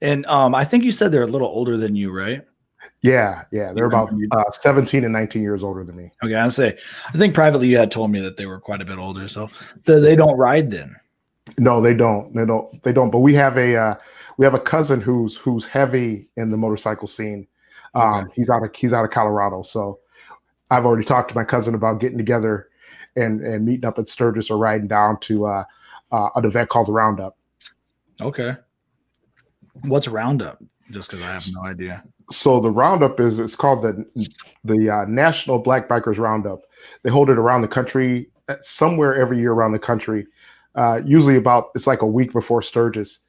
And I think you said they're a little older than you, right? Yeah. They're about 17 and 19 years older than me. Okay, I think privately you had told me that they were quite a bit older. So they don't ride then. No, they don't. But we have a cousin who's heavy in the motorcycle scene. Okay. He's out of Colorado. So I've already talked to my cousin about getting together and meeting up at Sturgis or riding down to an event called the Roundup. Okay. What's Roundup? Just because I have no idea. So the Roundup it's called the National Black Bikers Roundup. They hold it around the country, somewhere every year around the country. Usually it's like a week before Sturgis.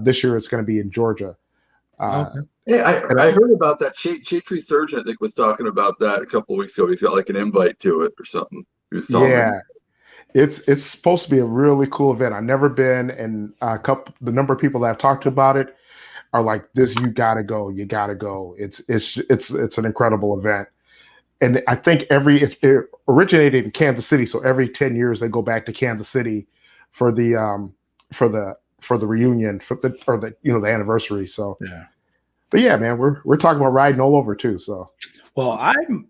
This year it's going to be in Georgia. Okay. Yeah, I heard about that. Tree Surgeon, I think, was talking about that a couple of weeks ago. He's got like an invite to it or something. Yeah. It's supposed to be a really cool event. I've never been, and the number of people that I've talked to about it are like, "This, you gotta go. It's an incredible event." And I think it originated in Kansas City, so every 10 years they go back to Kansas City for the reunion, the anniversary. So yeah, But yeah, man, we're talking about riding all over too. So Well,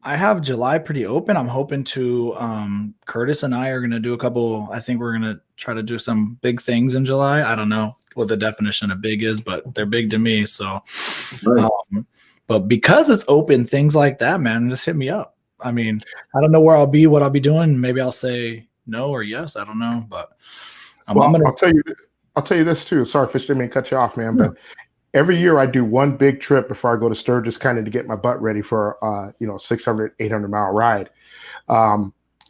I have July pretty open. I'm hoping to Curtis and I are gonna do a couple. I think we're gonna try to do some big things in July. I don't know what the definition of big is, but they're big to me. So Right. but because it's open, things like that, man, just hit me up. I mean, I don't know where I'll be, what I'll be doing. Maybe I'll say no or yes. I don't know, but well, I'm gonna. I'll tell you this too. Sorry, Fish, didn't mean to cut you off, man. But every year I do one big trip before I go to Sturgis, kind of to get my butt ready for 600, 800 mile ride.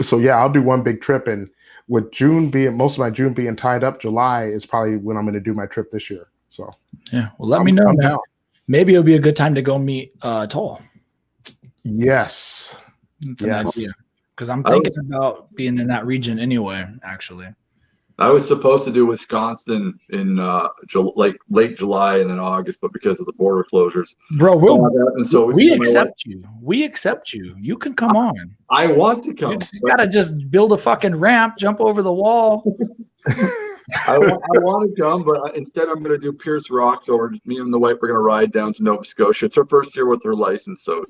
So yeah, I'll do one big trip, and with June being most of my June being tied up, July is probably when I'm going to do my trip this year. So Yeah, well, let me know, man. Down. Maybe it'll be a good time to go meet Toll. Yes. That's an idea. Because I'm thinking about being in that region anyway, actually. I was supposed to do Wisconsin in like late July and then August, but because of the border closures, bro, we my accept you. We accept you. You can come on. I want to You come. just gotta just build a fucking ramp, jump over the wall. I want to come, but instead I'm going to do Pierce Rocks over. Just me and the wife are going to ride down to Nova Scotia. It's her first year with her license, so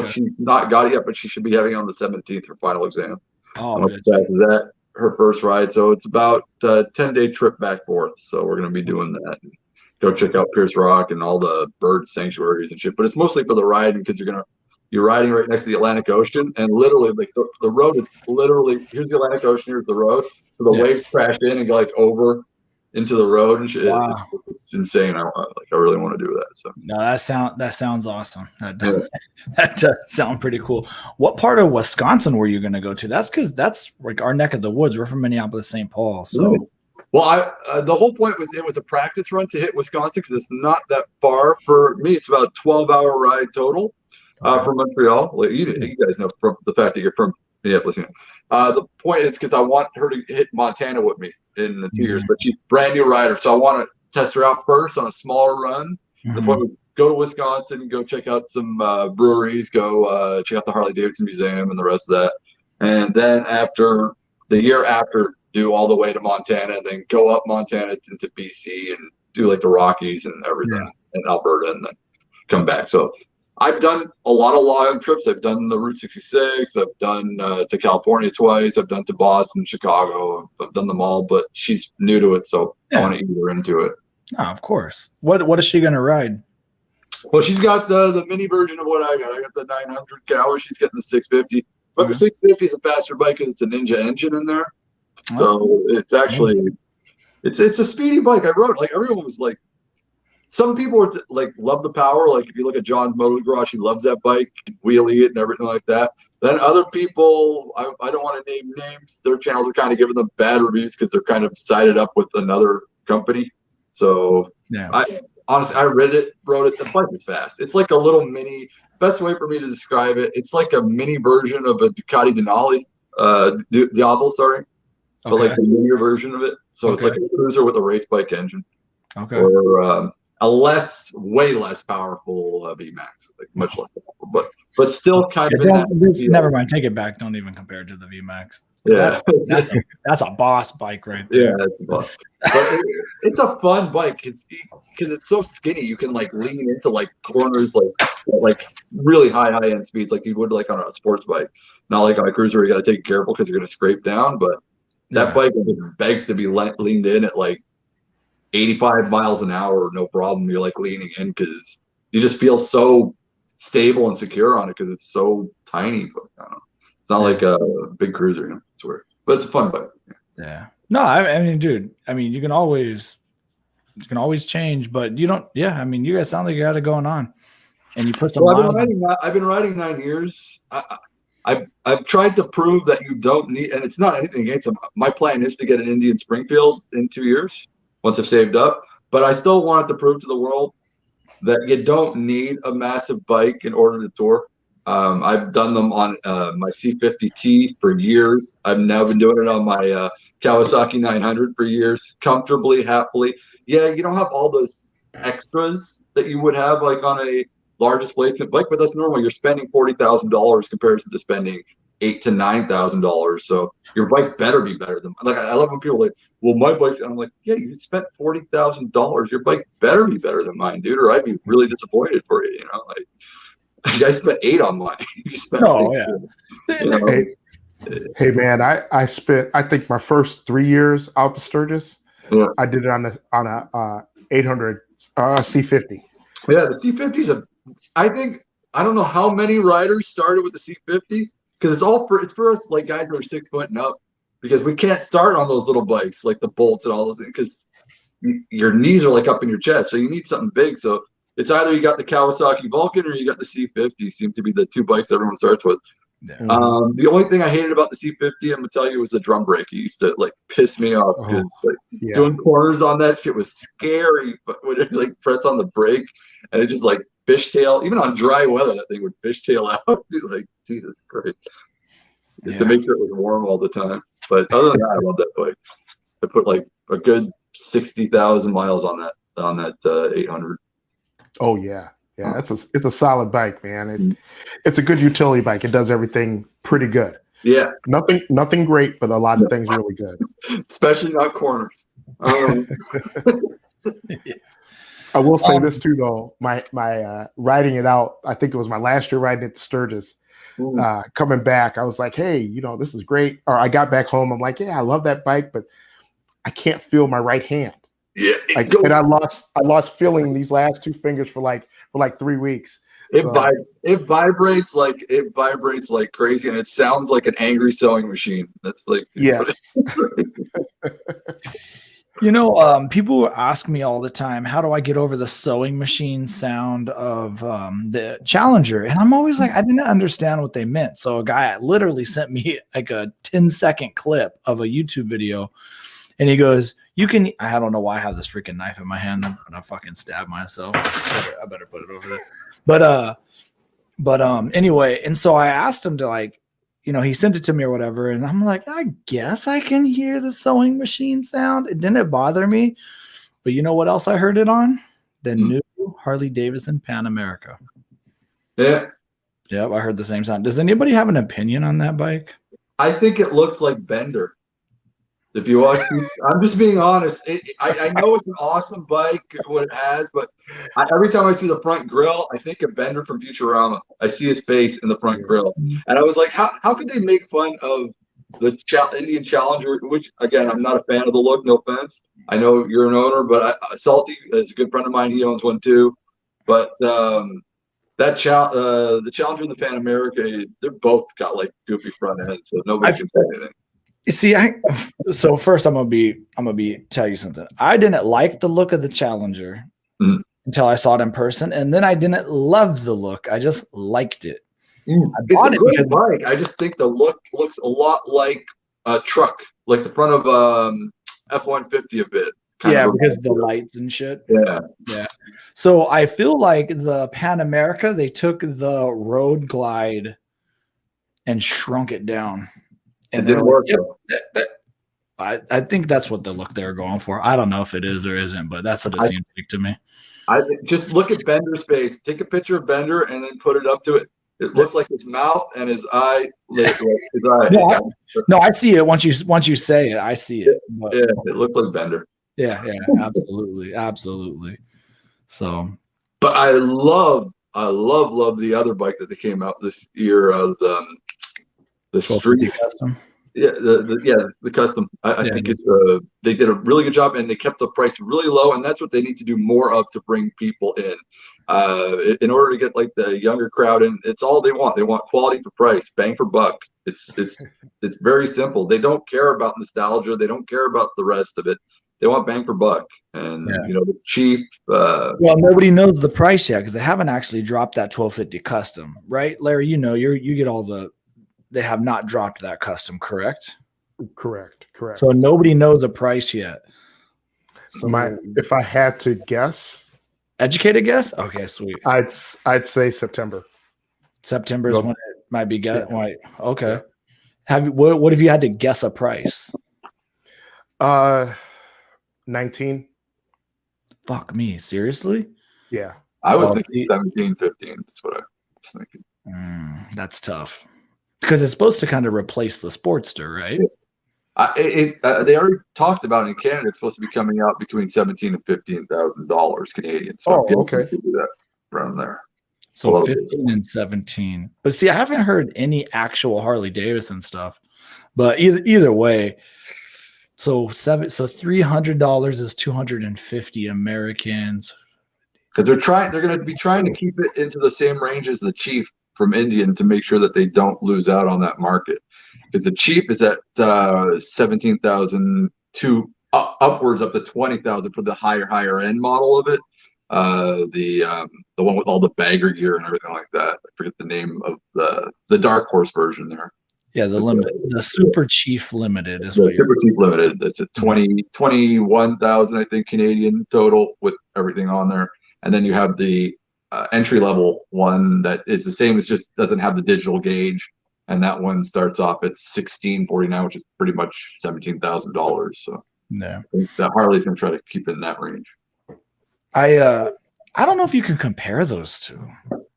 she's not got it yet, but she should be having it on the 17th, her final exam. Oh, that her first ride, so it's about a 10-day trip back forth. So we're going to be doing that. Go check out Pierce Rock and all the bird sanctuaries and shit. But it's mostly for the riding because you're riding right next to the Atlantic Ocean, and literally like the road is literally here's the Atlantic Ocean, here's the road. So the waves crash in and go like over into the road and shit. Wow. It's insane. I really want to do that. So no, that sounds awesome. That does sound pretty cool. What part of Wisconsin were you going to go to? That's because that's like our neck of the woods. We're from Minneapolis, St. Paul. So, right. Well, the whole point was it was a practice run to hit Wisconsin because it's not that far for me. It's about a 12-hour ride total from Montreal. Well, you guys know from the fact that you're from Minneapolis. The point is because I want her to hit Montana with me in the 2 years, but she's a brand new rider, so I want to test her out first on a smaller run. The point was go to Wisconsin, go check out some breweries, go check out the Harley Davidson Museum and the rest of that, and then after the year after, do all the way to Montana, and then go up Montana into BC and do like the Rockies and everything, and Alberta, and then come back. So I've done a lot of long trips. I've done the Route 66. I've done to California twice. I've done to Boston, Chicago. I've done them all, but she's new to it, so I want to ease her into it. Oh, of course. What is she going to ride? Well, she's got the mini version of what I got. I got the 900 cow. She's getting the 650. But the 650 is a faster bike because it's a Ninja engine in there. So it's actually it's a speedy bike. I rode like everyone was like, some people were like love the power. Like if you look at John's Motor Garage, he loves that bike, wheelie it and everything like that. Then other people, I don't want to name names. Their channels are kind of giving them bad reviews because they're kind of sided up with another company. So I honestly, I rode it. The bike is fast. It's like a little mini. Best way for me to describe it, it's like a mini version of a Ducati Denali, Diablo, sorry. But like the linear version of it. So it's like a cruiser with a race bike engine. Okay. Or a way less powerful VMAX, like much less powerful, but still kind of. Never mind. Take it back. Don't even compare it to the VMAX. Yeah, that's a boss bike right there. Yeah, that's a boss. But it's a fun bike because it's so skinny. You can like lean into like corners, like really high end speeds, like you would like on a sports bike. Not like on a cruiser where you got to take it careful because you're going to scrape down, but. That bike begs to be leaned in at like 85 miles an hour, no problem. You're like leaning in because you just feel so stable and secure on it because it's so tiny. But I don't know. It's not like a big cruiser, it's weird, but it's a fun bike. Yeah. No, I mean, dude. I mean, you can always change, but you don't. Yeah. I mean, you guys sound like you got it going on, and you put some. Well, I've been riding 9 years. I've tried to prove that you don't need, and it's not anything against them. My plan is to get an Indian Springfield in 2 years once I've saved up, but I still wanted to prove to the world that you don't need a massive bike in order to tour. I've done them on my C50T for years. I've now been doing it on my Kawasaki 900 for years, comfortably, happily. Yeah, you don't have all those extras that you would have like on a large displacement bike, but that's normal. You're spending $40,000 compared to spending $8,000 to $9,000. So your bike better be better than, like, I love when people are like, well, my bike's, I'm like, yeah, you spent $40,000. Your bike better be better than mine, dude, or I'd be really disappointed for you. You know, like I spent 8 on mine. You spent Oh, 6, yeah. you know? Hey man, I spent, I think my first 3 years out to Sturgis, Yeah. I did it on a 800 C50. Yeah, the C50s. I think, I don't know how many riders started with the C50 because it's for us like guys that are 6 foot and up, because we can't start on those little bikes like the Bolts and all those things because your knees are like up in your chest, so you need something big. So it's either you got the Kawasaki Vulcan or you got the C50. Seem to be the 2 bikes everyone starts with. Yeah. The only thing I hated about the C50, I'm gonna tell you, was the drum brake. It used to like piss me off because doing corners on that shit was scary. But when it like press on the brake and it just like fishtail, even on dry weather, that thing would fishtail out. Be like, Jesus Christ, to make sure it was warm all the time. But other than that, I love that bike. I put like a good 60,000 miles on that 800. Oh yeah. Yeah, it's a solid bike, man. It's a good utility bike. It does everything pretty good. Yeah. Nothing great, but a lot of things really good. Especially not corners. I will say this too, though. My riding it out, I think it was my last year riding it to Sturgis. Coming back, I was like, hey, you know, this is great. Or I got back home, I'm like, yeah, I love that bike, but I can't feel my right hand. Yeah. And I lost feeling these last 2 fingers for like 3 weeks. It vibrates like crazy, and it sounds like an angry sewing machine. That's like, yes. You know, people ask me all the time, how do I get over the sewing machine sound of the Challenger? And I'm always like, I didn't understand what they meant. So a guy literally sent me like a 10-second clip of a YouTube video. And he goes, I don't know why I have this freaking knife in my hand. I'm gonna fucking stab myself. I better put it over there. But anyway, and so I asked him to, like, you know, he sent it to me or whatever, and I'm like, I guess I can hear the sewing machine sound. It didn't bother me. But you know what else I heard it on? The new Harley Davidson Pan America. Yeah. Yep, I heard the same sound. Does anybody have an opinion on that bike? I think it looks like Bender. If you watch, I'm just being honest. I know it's an awesome bike, what it has, but every time I see the front grille, I think of Bender from Futurama. I see his face in the front grille. And I was like, how could they make fun of the Indian Challenger, which, again, I'm not a fan of the look, no offense. I know you're an owner, but Salty is a good friend of mine. He owns one too. But the Challenger and the Pan America, they're both got like goofy front ends, so nobody can say anything. You see, so first I'm gonna tell you something. I didn't like the look of the Challenger until I saw it in person, and then I didn't love the look. I just liked it. It's a great bike. I just think the look looks a lot like a truck, like the front of F-150 a bit. Yeah, because the lights and shit. Yeah. So I feel like the Pan America, they took the Road Glide and shrunk it down. And it didn't work. I think that's what the look they were going for. I don't know if it is or isn't, but that's what it seems like to me. I just look at Bender's face. Take a picture of Bender and then put it up to it. It looks like his mouth and his eye. No, I see it once you say it. I see it. Yeah, it looks like Bender. Yeah, absolutely. So, but I love the other bike that they came out this year. The Street Custom. Yeah, the Custom. I think it's they did a really good job, and they kept the price really low, and that's what they need to do more of to bring people in order to get like the younger crowd in. It's all they want. They want quality for price, bang for buck. It's very simple. They don't care about nostalgia. They don't care about the rest of it. They want bang for buck, and the cheap. Well, nobody knows the price yet because they haven't actually dropped that 1250 Custom, right, Larry? You know, you get all the. They have not dropped that Custom, correct? Correct. So nobody knows a price yet. So if I had to guess, educated guess, okay, sweet. I'd say September. September is when it might be get. Yeah. Right. Okay. What if you had to guess a price? 19. Fuck me, seriously? Yeah. I was thinking 17, 15. That's what I was thinking. That's tough. Because it's supposed to kind of replace the Sportster, right? They already talked about it in Canada. It's supposed to be coming out between $17,000 and $15,000 Canadian. So I'm guessing they do that around there. So 15 and 17. But see, I haven't heard any actual Harley Davidson stuff. But either way, so $300 is 250 Americans. Because they're going to be trying to keep it into the same range as the Chief from Indian to make sure that they don't lose out on that market. Because the Chief is at 17,000 to upwards up to 20,000 for the higher end model of it. The one with all the bagger gear and everything like that. I forget the name of the Dark Horse version there. Yeah, the Super Chief Limited is what Super Chief Limited. That's at 21,000, I think, Canadian total with everything on there. And then you have the entry level one that is the same, as just doesn't have the digital gauge, and that one starts off at $1,649, which is pretty much $17,000. So yeah, I think that Harley's gonna try to keep it in that range. I don't know if you can compare those two.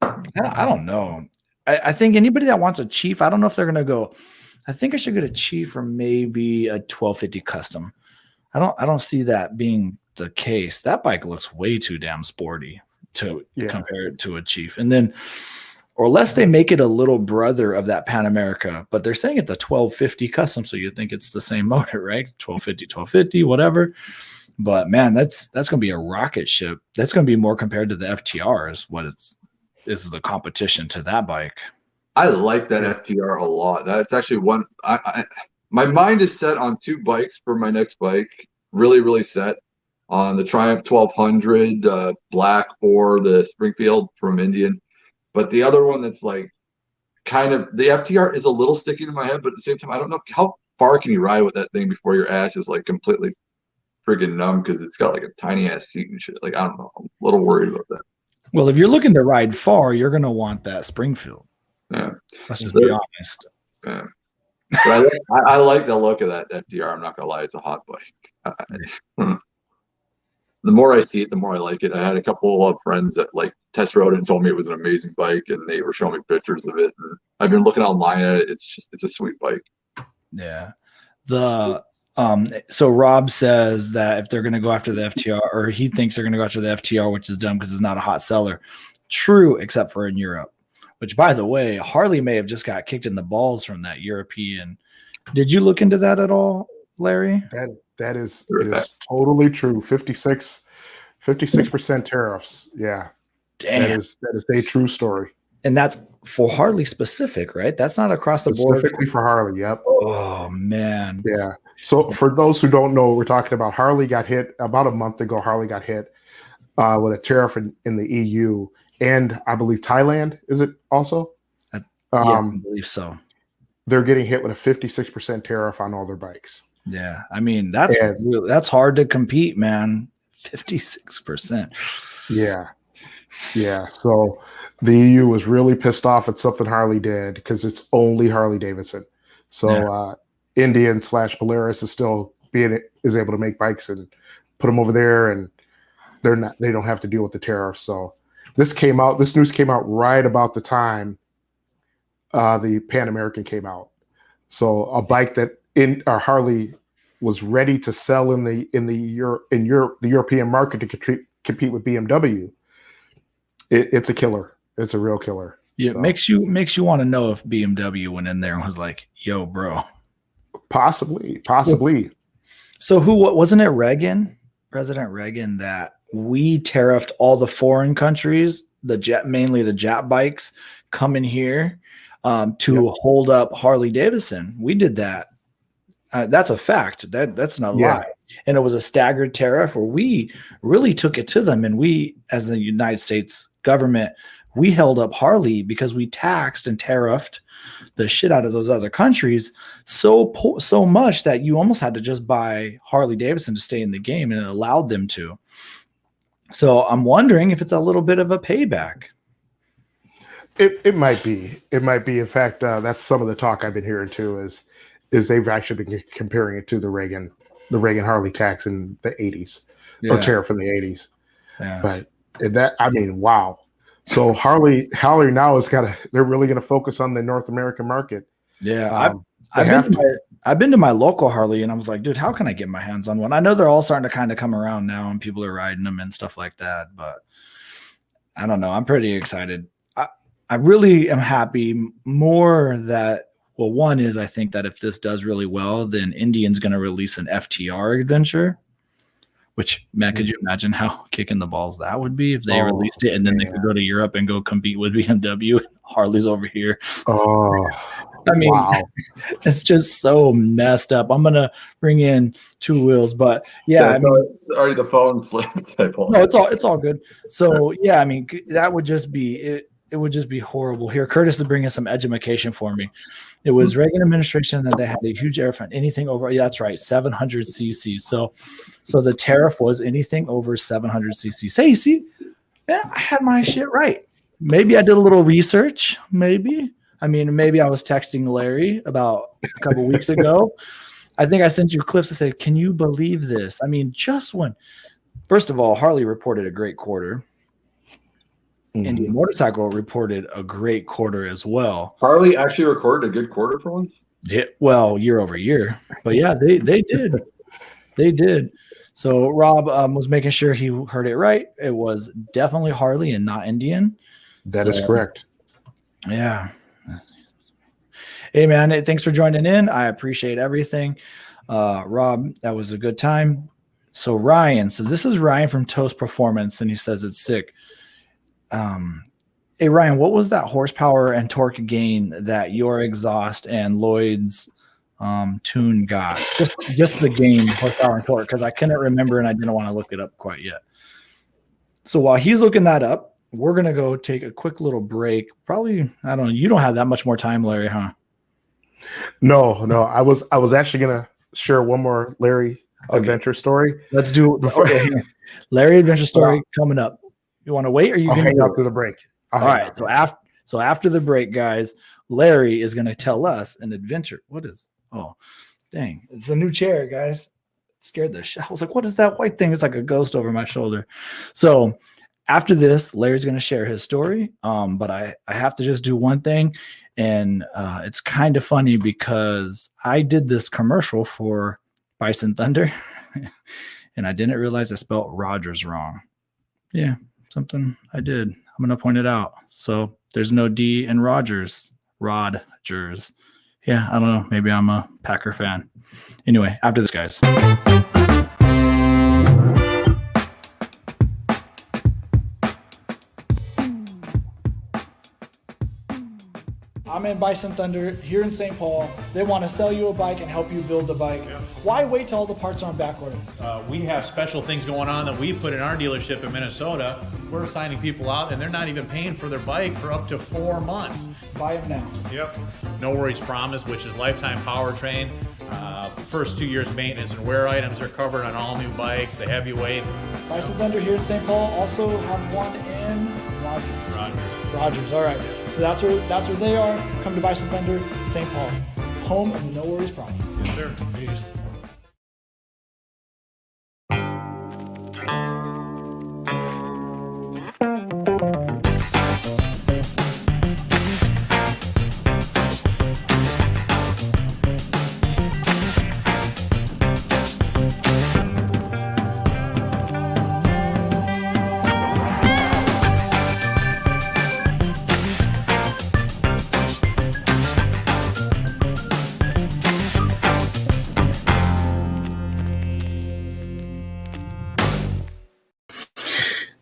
I don't know. I think anybody that wants a Chief, I don't know if they're gonna go. I think I should get a Chief or maybe a 1250 custom. I don't see that being the case. That bike looks way too damn sporty to compare it to a Chief. And then, or unless they make it a little brother of that Pan America, but they're saying it's a 1250 custom, so you think it's the same motor, right? 1250, whatever. But man, that's gonna be a rocket ship. That's gonna be more compared to the FTR is what is the competition to that bike. I like that FTR a lot. That's actually one. My mind is set on two bikes for my next bike. Really, really set on the Triumph 1200 black or the Springfield from Indian. But the other one that's like kind of the FTR is a little sticky to my head, but at the same time, I don't know how far can you ride with that thing before your ass is like completely friggin' numb because it's got like a tiny ass seat and shit. Like, I don't know. I'm a little worried about that. Well, if you're looking to ride far, you're going to want that Springfield. Yeah. Let's just be honest. Yeah. But I like the look of that FDR. I'm not going to lie. It's a hot bike. The more I see it, the more I like it. I had a couple of friends that like test rode it and told me it was an amazing bike, and they were showing me pictures of it. And I've been looking online at it. It's a sweet bike. Yeah. So Rob says that if they're going to go after the FTR, or he thinks they're going to go after the FTR, which is dumb because it's not a hot seller. True, except for in Europe, which, by the way, Harley may have just got kicked in the balls from that European. Did you look into that at all, Larry? That is totally true. 56% tariffs. Yeah. Damn. That is a true story. And that's for Harley specific, right? That's not across the board. Specifically for Harley, yep. Oh, man. Yeah. So for those who don't know what we're talking about, Harley got hit about a month ago. Harley got hit with a tariff in the EU and I believe Thailand, is it also? Yeah, I believe so. They're getting hit with a 56% tariff on all their bikes. Yeah. I mean, that's hard to compete, man. 56%. Yeah. Yeah. So the EU was really pissed off at something Harley did because it's only Harley Davidson. So Indian / Polaris is still is able to make bikes and put them over there, and they don't have to deal with the tariffs. So this news came out right about the time the Pan American came out. So a bike that Harley was ready to sell in the European market to compete with BMW. It's a killer. It's a real killer. Yeah, so. makes you want to know if BMW went in there and was like, "Yo, bro." Possibly. So wasn't it Reagan, President Reagan, that we tariffed all the foreign countries, mainly the Jap bikes, coming here to hold up Harley Davidson? We did that. That's a fact. That's not a lie. And it was a staggered tariff where we really took it to them, and we, as the United States government, we held up Harley because we taxed and tariffed the shit out of those other countries so much that you almost had to just buy Harley Davidson to stay in the game, and it allowed them to. So I'm wondering if it's a little bit of a payback. It might be. It might be. In fact, that's some of the talk I've been hearing too. Is they've actually been comparing it to the Reagan Harley tax in the 80s or tariff in the 80s. Yeah. But wow. So Harley now they're really going to focus on the North American market Yeah, I've been to my local Harley, and I was like, dude, how can I get my hands on one? I know they're all starting to kind of come around now, and people are riding them and stuff like that. But I don't know. I'm pretty excited. I really am happy more that, well, one is I think that if this does really well, then Indian's going to release an FTR adventure, which, man, could you imagine how kicking the balls that would be if they released it and then they could go to Europe and go compete with BMW? Harley's over here. Oh, I mean, wow. It's just so messed up. I'm going to bring in Two Wheels, but yeah, I mean, sorry, the phone slipped. no, it's all good. So yeah, I mean, that would just be it. It would just be horrible. Here, Curtis is bringing some education for me. It was Reagan administration that they had a huge air front, anything over, yeah, that's right, 700 cc. So the tariff was anything over 700 cc. Hey, see, man, I had my shit right. Maybe I did a little research. Maybe I was texting Larry about a couple weeks ago. I think I sent you clips that said, "Can you believe this?" I mean, just when, first of all, Harley reported a great quarter. Indian Motorcycle reported a great quarter as well. Harley actually recorded a good quarter for once? Yeah, well, year over year. But yeah, they did. They did. So Rob was making sure he heard it right. It was definitely Harley and not Indian. That is correct. Yeah. Hey, man, thanks for joining in. I appreciate everything. Rob, that was a good time. So Ryan, this is Ryan from Toast Performance, and he says it's sick. Hey Ryan, what was that horsepower and torque gain that your exhaust and Lloyd's tune got? Just the gain, horsepower and torque, because I couldn't remember and I didn't want to look it up quite yet. So while he's looking that up, we're gonna go take a quick little break. Probably, I don't know. You don't have that much more time, Larry, huh? No. I was actually gonna share one more Larry adventure story. Let's do it before Larry adventure story coming up. You want to wait, or you can hang out through the break? All right. So after the break, guys, Larry is going to tell us an adventure. What is? Oh, dang! It's a new chair, guys. It scared the shit. I was like, "What is that white thing?" It's like a ghost over my shoulder. So after this, Larry's going to share his story. But I have to just do one thing, and it's kind of funny because I did this commercial for Bison Thunder, and I didn't realize I spelled Rogers wrong. Yeah. Something I did. I'm going to point it out. So there's no D in Rogers. Rodgers. Yeah, I don't know. Maybe I'm a Packer fan. Anyway, after this, guys. I'm in Bison Thunder here in St. Paul. They want to sell you a bike and help you build the bike. Yeah. Why wait till all the parts are on back order? We have special things going on that we put in our dealership in Minnesota. We're signing people out and they're not even paying for their bike for up to 4 months. Buy them now. Yep. No Worries Promise, which is lifetime powertrain. First 2 years maintenance and wear items are covered on all new bikes, the heavyweight. Bison Thunder here in St. Paul. Also have one in Rogers. All right. So that's where they are. Come to Bison Thunder, St. Paul. Home of No Worries Promise. Yes, sir. Peace.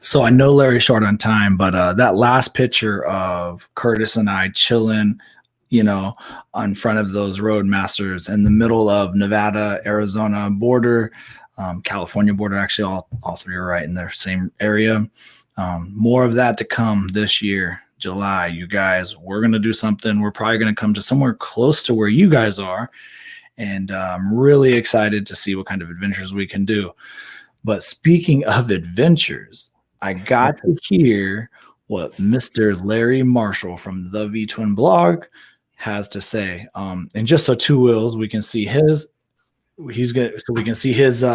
So I know Larry's short on time, but that last picture of Curtis and I chilling, in front of those Roadmasters in the middle of Nevada, Arizona border, California border, actually all three are right in the same area. More of that to come this year, July. You guys, we're going to do something. We're probably going to come to somewhere close to where you guys are. And I'm really excited to see what kind of adventures we can do. But speaking of adventures, I got to hear what Mr. Larry Marshall from the V-Twin blog has to say. And just so Two Wheels, we can see his, so we can see his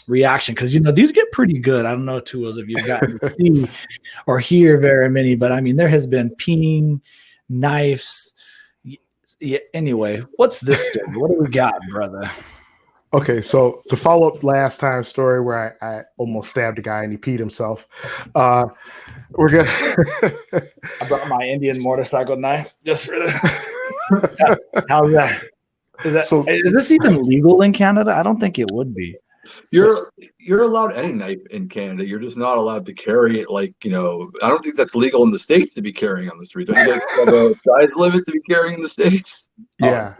reaction. Because, these get pretty good. I don't know, Two Wheels, if you've gotten to see or hear very many. But, I mean, there has been peening, knives, Yeah. Anyway, what's this story? What do we got, brother? Okay, so to follow up last time's story where I almost stabbed a guy and he peed himself, we're gonna. I brought my Indian motorcycle knife just for the. How's that? Is this even legal in Canada? I don't think it would be. You're allowed any knife in Canada. You're just not allowed to carry it. Like, I don't think that's legal in the States to be carrying on the street. Don't you guys have a size limit to be carrying in the States? Yeah.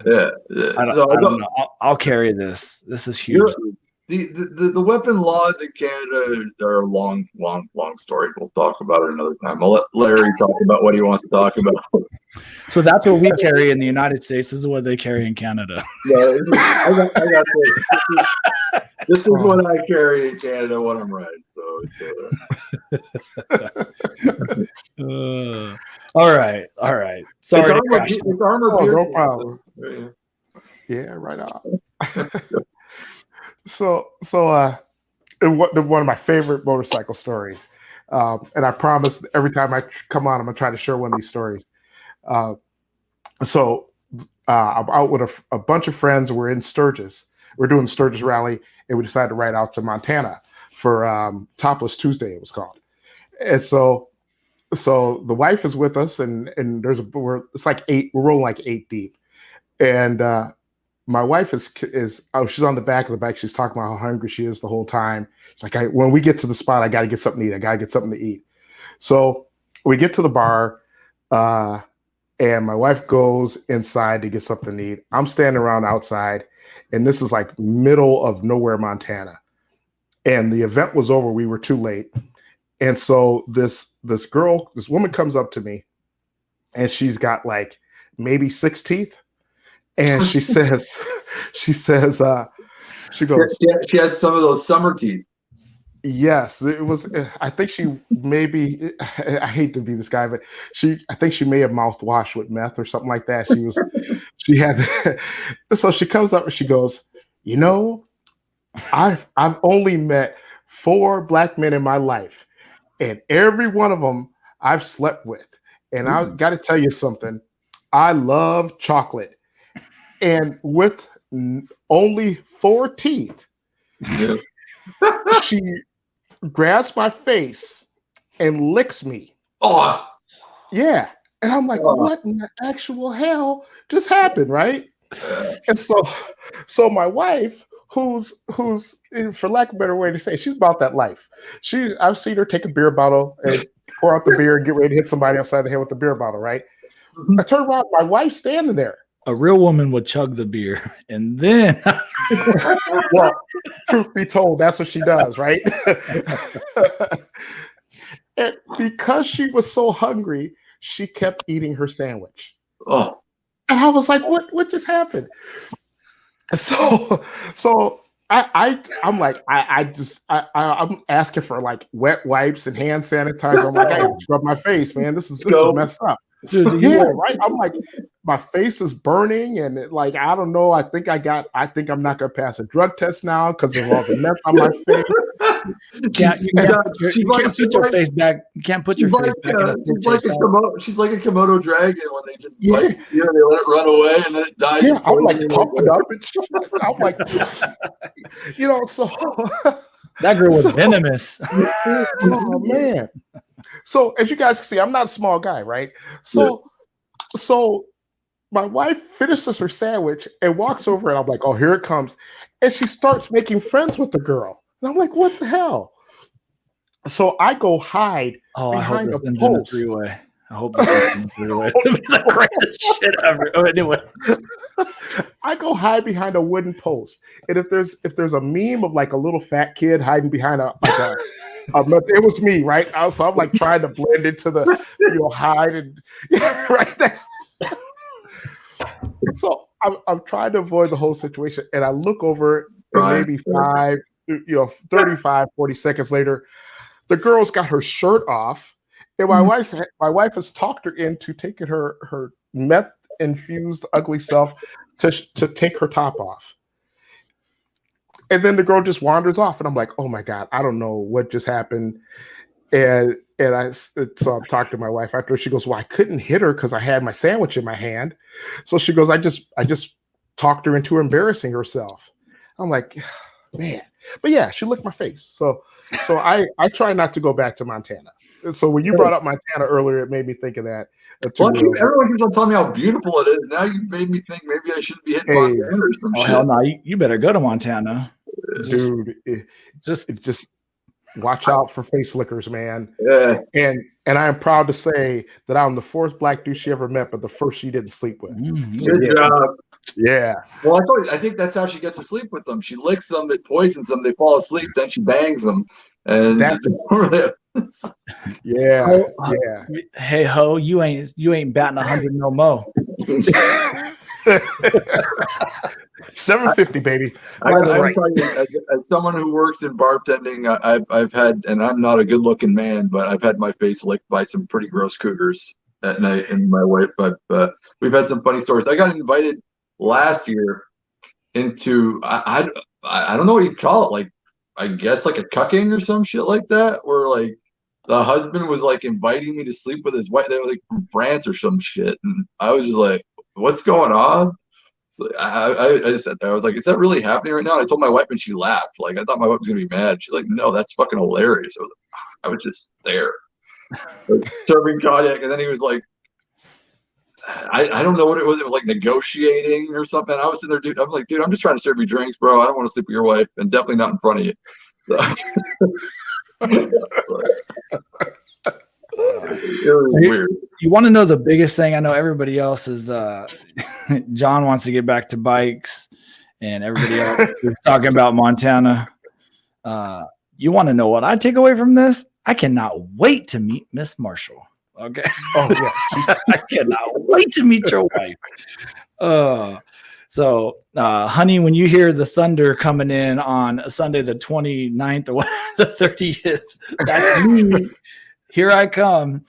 Yeah. I don't know. I'll carry this. This is huge. The weapon laws in Canada are a long story. We'll talk about it another time. I'll let Larry talk about what he wants to talk about. So that's what we carry in the United States. This is what they carry in Canada. No, I got this. This is what I carry in Canada when I'm riding. So all right. Sorry. It's armor piercing. No problem. Yeah, right on. So one of my favorite motorcycle stories, and I promise every time I come on, I'm gonna try to share one of these stories. I'm out with a bunch of friends. We're in Sturgis. We're doing the Sturgis rally, and we decided to ride out to Montana for Topless Tuesday, it was called. And so the wife is with us, and it's like eight. We're rolling like 8 deep, and my wife is she's on the back of the bike. She's talking about how hungry she is the whole time. She's like, when we get to the spot, I got to get something to eat. I got to get something to eat. So we get to the bar, and my wife goes inside to get something to eat. I'm standing around outside, and this is like middle of nowhere, Montana. And the event was over. We were too late. And so this woman comes up to me, and she's got like maybe 6 teeth. And she goes, she had some of those summer teeth. Yes, it was. I think she maybe. I hate to be this guy, but I think she may have mouthwash with meth or something like that. She had. So she comes up and she goes, I've only met 4 black men in my life, and every one of them I've slept with. And I got to tell you something. I love chocolate. And with only 4 teeth, she grabs my face and licks me. Oh, yeah. And I'm like, what in the actual hell just happened, right? And so my wife, who's for lack of a better way to say, she's about that life. I've seen her take a beer bottle and pour out the beer and get ready to hit somebody upside the head with the beer bottle, right? I turn around, my wife's standing there. A real woman would chug the beer, and then well, truth be told, that's what she does, right? And because she was so hungry, she kept eating her sandwich. Oh. And I was like, what just happened? So I'm like, I'm asking for like wet wipes and hand sanitizer. I'm like, I gotta scrub my face, man. This is messed up. Dude, yeah, right. I'm like, my face is burning, and I don't know. I think I'm not gonna pass a drug test now because of all the mess on my face. You can't put your face back. You can't put your face back. She's like a Komodo dragon when they just bite you, they let it run away, and then it dies. Yeah, I'm like pumping up, and I'm like, so that girl was venomous. Oh man. So as you guys can see, I'm not a small guy, right? So my wife finishes her sandwich and walks over, and I'm like, oh, here it comes. And she starts making friends with the girl. And I'm like, what the hell? So I go hide behind a post. I hope this ends in a three-way. It's the greatest shit ever. Oh, anyway. I go hide behind a wooden post. And if there's a meme of like a little fat kid hiding behind it was me, right? So I'm like trying to blend into the, hide and right there. So I'm trying to avoid the whole situation, and I look over, and maybe 35, 40 seconds later, the girl's got her shirt off, and my wife has talked her into taking her meth infused ugly self to take her top off. And then the girl just wanders off, and I'm like, oh my God, I don't know what just happened. And so I'm talking to my wife after. She goes, "Well, I couldn't hit her because I had my sandwich in my hand." So she goes, "I just talked her into embarrassing herself." I'm like, man, but yeah, she licked my face. So I try not to go back to Montana. So when you brought up Montana earlier, it made me think of that. Everyone keeps on telling me how beautiful it is. Now you made me think maybe I shouldn't be hitting Montana or some shit. Hell no, you better go to Montana, dude. Just watch out for face lickers, man. Yeah. And I am proud to say that I'm the fourth black dude she ever met, but the first she didn't sleep with. Good job. Yeah. Well, I think that's how she gets to sleep with them. She licks them, it poisons them, they fall asleep, then she bangs them, and yeah. Hey ho, you ain't batting 100 no mo. 750, baby. As someone who works in bartending, I've had, and I'm not a good-looking man, but I've had my face licked by some pretty gross cougars at night, and my wife. We've had some funny stories. I got invited last year into I don't know what you call it, like I guess like a cucking or some shit like that, where like the husband was like inviting me to sleep with his wife. They were like from France or some shit, and I was just like, "What's going on?" I just sat there. I was like, "Is that really happening right now?" And I told my wife, and she laughed. Like I thought my wife was gonna be mad. She's like, "No, that's fucking hilarious." I was just there, like, serving cognac, and then he was like, I don't know what it was. It was like negotiating or something. I was sitting there, dude. I'm like, dude, I'm just trying to serve you drinks, bro. I don't want to sleep with your wife, and definitely not in front of you. So, it was weird. You want to know the biggest thing? I know everybody else is John wants to get back to bikes, and everybody else is talking about Montana. You want to know what I take away from this? I cannot wait to meet Miss Marshall. Okay. Oh yeah. I cannot wait to meet your wife. So honey, when you hear the thunder coming in on Sunday the 29th or the 30th, that's me. Here I come.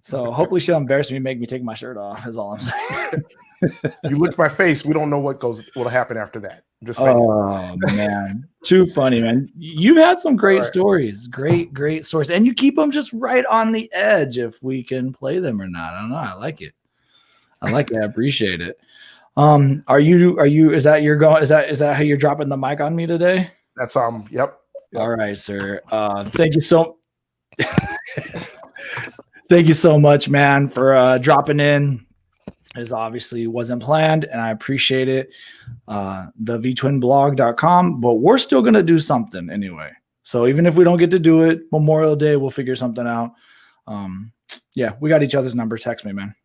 So hopefully she'll embarrass me and make me take my shirt off, is all I'm saying. You lick my face, we don't know what'll happen after that. I'm just saying. Oh man, too funny, man. You've had some great stories, great stories, and you keep them just right on the edge if we can play them or not. I don't know. I like it. I appreciate it. Are you? Is that is that how you're dropping the mic on me today? That's Yep. All right, sir. Thank you so. Thank you so much, man, for dropping in. This obviously wasn't planned, and I appreciate it. The vtwinblog.com, but we're still going to do something anyway. So even if we don't get to do it Memorial Day, we'll figure something out. Yeah, we got each other's numbers. Text me, man.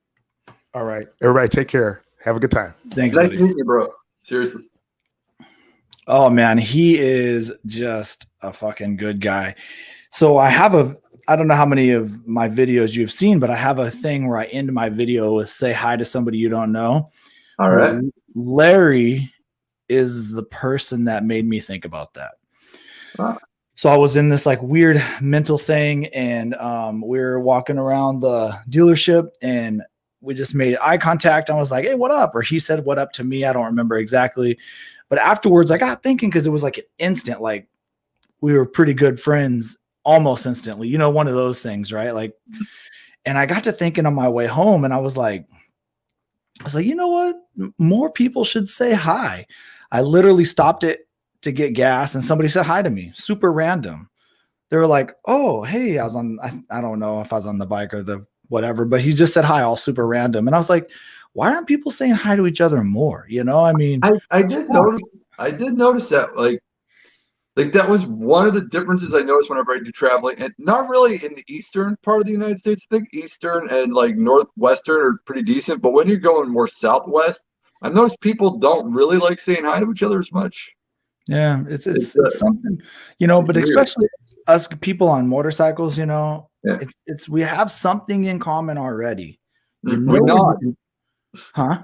All right. Everybody take care. Have a good time. Thanks, nice buddy. meeting you, bro. Seriously. Oh man, he is just a fucking good guy. So I don't know how many of my videos you've seen, but I have a thing where I end my video with say hi to somebody you don't know. All right. Larry is the person that made me think about that. Wow. So I was in this like weird mental thing, and we were walking around the dealership, and we just made eye contact. I was like, "Hey, what up?" Or he said, "What up?" to me. I don't remember exactly. But afterwards I got thinking, because it was like an instant, like we were pretty good friends almost instantly, one of those things, right? Like, and I got to thinking on my way home, and I was like, you know what? More people should say hi. I literally stopped it to get gas, and somebody said hi to me, super random. They were like, "Oh, hey," I don't know if I was on the bike or the whatever, but he just said hi, all super random. And I was like, why aren't people saying hi to each other more? I mean, I did notice that, like that was one of the differences I noticed whenever I do traveling, and not really in the eastern part of the United States. I think eastern and like northwestern are pretty decent, but when you're going more southwest, I've noticed people don't really like saying hi to each other as much. Yeah, it's something, but weird. Especially us people on motorcycles, it's we have something in common already. We nod. Huh?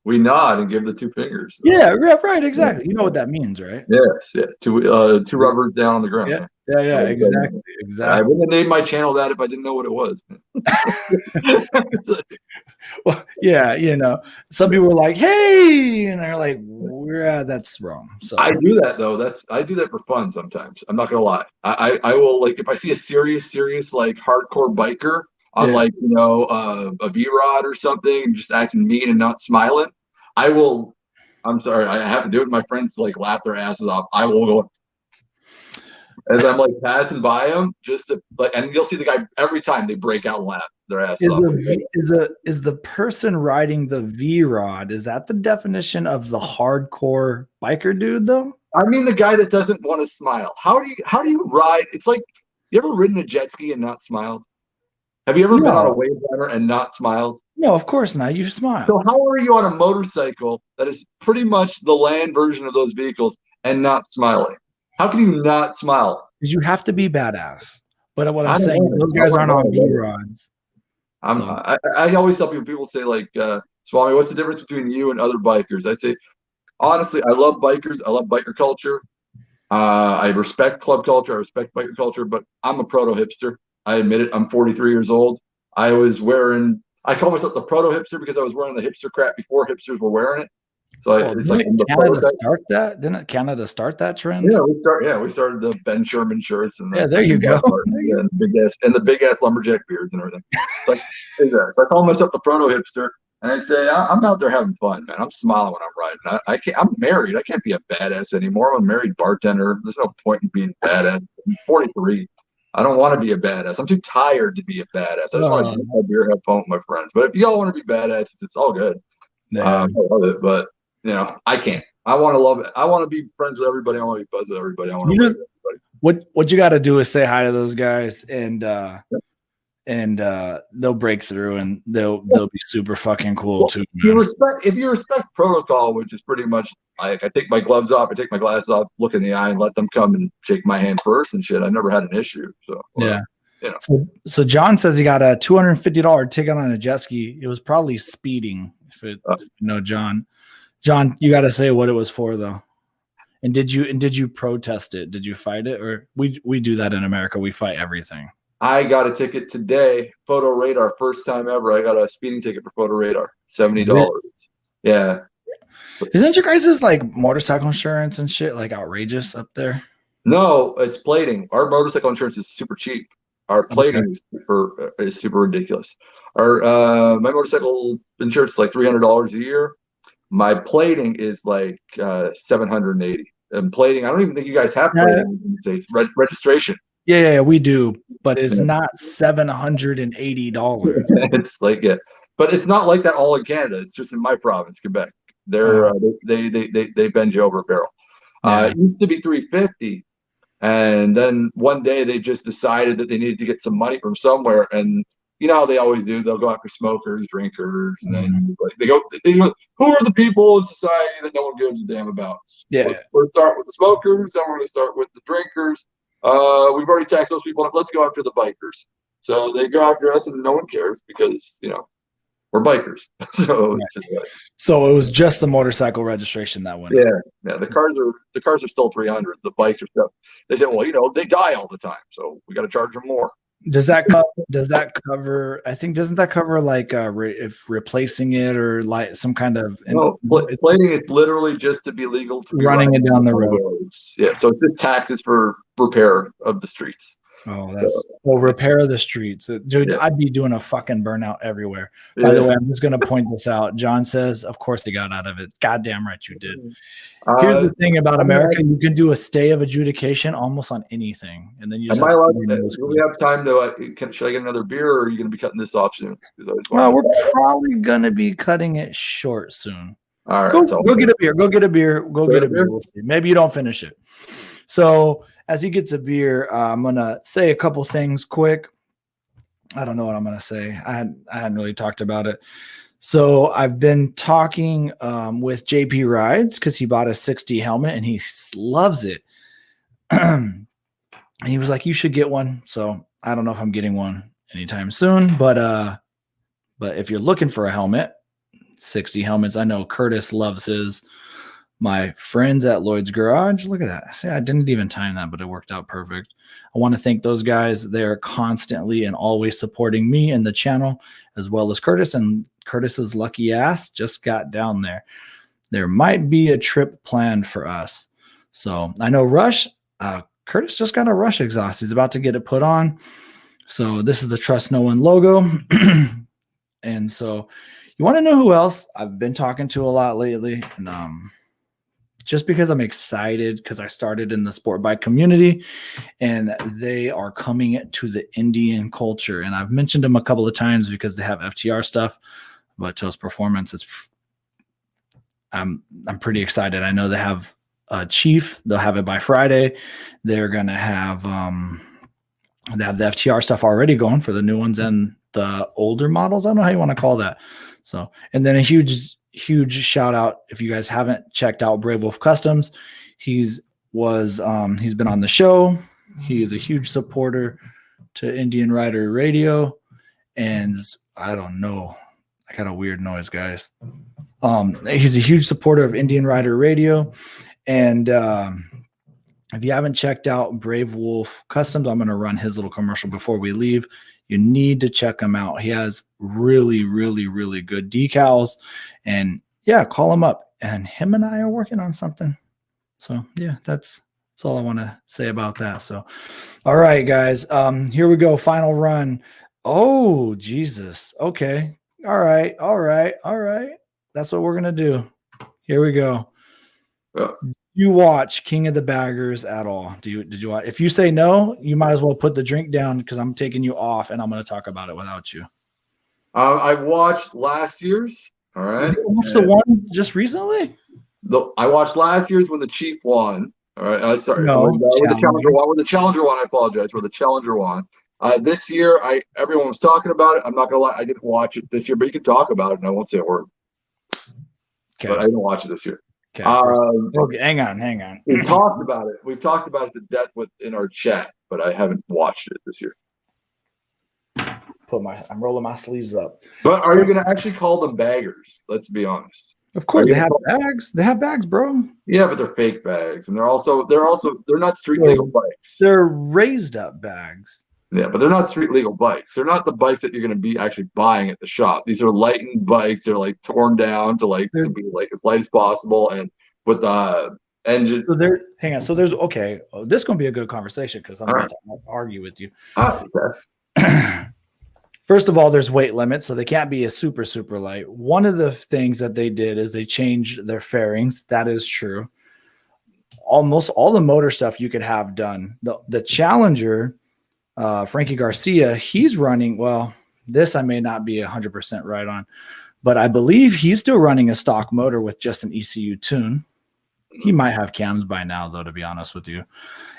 We nod and give the two fingers. Yeah, right, exactly. You know what that means, right? Yes, yeah. Two rubbers down on the ground. Yeah, exactly. I wouldn't have named my channel that if I didn't know what it was. Well, yeah, some people were like, "Hey," and they're like, "That's wrong." So I do that though. I do that for fun sometimes. I'm not gonna lie. I will, like, if I see a serious like hardcore biker on Yeah. like a V-Rod or something, just acting mean and not smiling, I will. I'm sorry, I have to do it. My friends to like laugh their asses off. I will go as I'm like passing by them, just to like, and you'll see the guy every time they break out and laugh their ass is off. is the person riding the V-Rod, is that the definition of the hardcore biker dude though? I mean, the guy that doesn't want to smile. How do you ride? It's like, you ever ridden a jet ski and not smiled? Have you ever been on a wave runner and not smiled? No, of course not. You smile. So how are you on a motorcycle that is pretty much the land version of those vehicles and not smiling? How can you not smile? Because you have to be badass. But what I'm saying is those guys aren't on V-Rods. I always tell people say like, Swami, what's the difference between you and other bikers? I say, honestly, I love bikers. I love biker culture. I respect club culture. I respect biker culture, but I'm a proto hipster. I admit it. I'm 43 years old. I call myself the proto hipster because I was wearing the hipster crap before hipsters were wearing it. So it's like Canada start that? Didn't Canada start that trend? Yeah, we started the Ben Sherman shirts and there you go. And the big ass lumberjack beards and everything. So I call myself the proto hipster, and I say I'm out there having fun, man. I'm smiling when I'm riding. I can't. I'm married. I can't be a badass anymore. I'm a married bartender. There's no point in being badass. I'm 43. I don't want to be a badass. I'm too tired to be a badass. I just want to drink my beer, have fun with my friends. But if y'all want to be badass, it's all good. I love it, but I can't. I want to love it. I want to be friends with everybody. I want to be buds with everybody. I want to everybody. What you got to do is say hi to those guys, and they'll break through, and they'll be super fucking cool too. If you respect protocol, which is pretty much like, I take my gloves off, I take my glasses off, look in the eye, and let them come and shake my hand first and shit. I never had an issue. So yeah. So John says he got a $250 ticket on a jet ski. It was probably speeding. John, you got to say what it was for though. And did you protest it? Did you fight it? Or we do that in America. We fight everything. I got a ticket today, photo radar, first time ever. I got a speeding ticket for photo radar, $70. Yeah. Isn't your guys' like motorcycle insurance and shit like outrageous up there? No, it's plating. Our motorcycle insurance is super cheap. Our plating is super ridiculous. My motorcycle insurance is like $300 a year. My plating is like $780. And plating, I don't even think you guys have plating in the States. Registration. Yeah, we do, but it's not $780. It's like it, but it's not like that all in Canada. It's just in my province, Quebec. They bend you over a barrel. It used to be $350, and then one day they just decided that they needed to get some money from somewhere, and how they always do. They'll go after smokers, drinkers, and then they go, who are the people in society that no one gives a damn about? Yeah, we'll start with the smokers, then we're going to start with the drinkers. We've already taxed those people. Let's go after the bikers. So they go after us, and no one cares because we're bikers. So it was just the motorcycle registration that went. Yeah. The cars are still $300. The bikes are stuff. They say, well, they die all the time, so we got to charge them more. Does that cover? I think doesn't that cover like if replacing it or like some kind of plating? It's literally just to be legal to be running it down the road. Yeah, so it's just taxes for repair of the streets. Oh, repair of the streets, dude. Yeah. I'd be doing a fucking burnout everywhere. By the way, I'm just gonna point this out. John says, "Of course they got out of it." Goddamn right you did. Here's the thing about America: you can do a stay of adjudication almost on anything, and then you. Am I allowed? Do we have time to? Should I get another beer, or are you gonna be cutting this off soon? Well, we're probably gonna be cutting it short soon. All right, go get a beer. Go get a beer. Go get a beer. We'll see. Maybe you don't finish it. So. As he gets a beer, I'm gonna say a couple things quick. I don't know what I'm gonna say. I hadn't really talked about it. So I've been talking with JP Rides because he bought a 60 helmet and he loves it. And he was like, "You should get one." So I don't know if I'm getting one anytime soon, but if you're looking for a helmet, 60 helmets. I know Curtis loves his. My friends at Lloyd's Garage, look at that. See, I didn't even time that, but it worked out perfect. I want to thank those guys. They're constantly and always supporting me and the channel, as well as Curtis. And Curtis's lucky ass just got down there. There might be a trip planned for us. So I know Rush, Curtis just got a Rush exhaust. He's about to get it put on. So this is the Trust No One logo. And so you want to know who else I've been talking to a lot lately? And just because I'm excited because I started in the sport bike community and they are coming to the Indian culture. And I've mentioned them a couple of times because they have FTR stuff, but Toast Performance I'm pretty excited. I know they have a Chief. They'll have it by Friday. They're going to have they have the FTR stuff already going for the new ones and the older models. I don't know how you want to call that. So, and then a huge shout out if you guys haven't checked out Brave Wolf Customs. He's been on the show. He is a huge supporter to Indian Rider Radio, and I don't know. I got a weird noise, guys. He's a huge supporter of Indian Rider Radio, and if you haven't checked out Brave Wolf Customs, I'm going to run his little commercial before we leave. You need to check him out. He has really, really, really good decals. And yeah, call him up. And him and I are working on something. So yeah, that's all I want to say about that. So, all right, guys, here we go. Final run. Oh, Jesus. Okay. All right. That's what we're going to do. Here we go. You watch King of the Baggers at all? Did you watch? If you say no, you might as well put the drink down because I'm taking you off and I'm going to talk about it without you. I watched last year's. All right. What's the one just recently? I watched last year's when the Chief won. All right. Sorry. No, with the Challenger one. With the Challenger one, I apologize. With the Challenger one. This year, everyone was talking about it. I'm not gonna lie, I didn't watch it this year, but you can talk about it, and I won't say a word. Okay. But I didn't watch it this year. Okay. Okay. Hang on. We've talked about it. We've talked about it to death in our chat, but I haven't watched it this year. I'm rolling my sleeves up. But are you going to actually call them baggers? Let's be honest. Of course, they have bags. They have bags, bro. Yeah, but they're fake bags, and they're not street legal bikes. They're raised up bags. Yeah, but they're not street legal bikes. They're not the bikes that you're going to be actually buying at the shop. These are lightened bikes. They're like torn down to be like as light as possible, and with the engine. So there's okay. This is going to be a good conversation because I'm going to argue with you. Okay. First of all, there's weight limits, so they can't be a super, super light. One of the things that they did is they changed their fairings. That is true. Almost all the motor stuff you could have done. The Challenger, Frankie Garcia, he's running, well, this I may not be 100% right on, but I believe he's still running a stock motor with just an ECU tune. He might have cams by now, though, to be honest with you.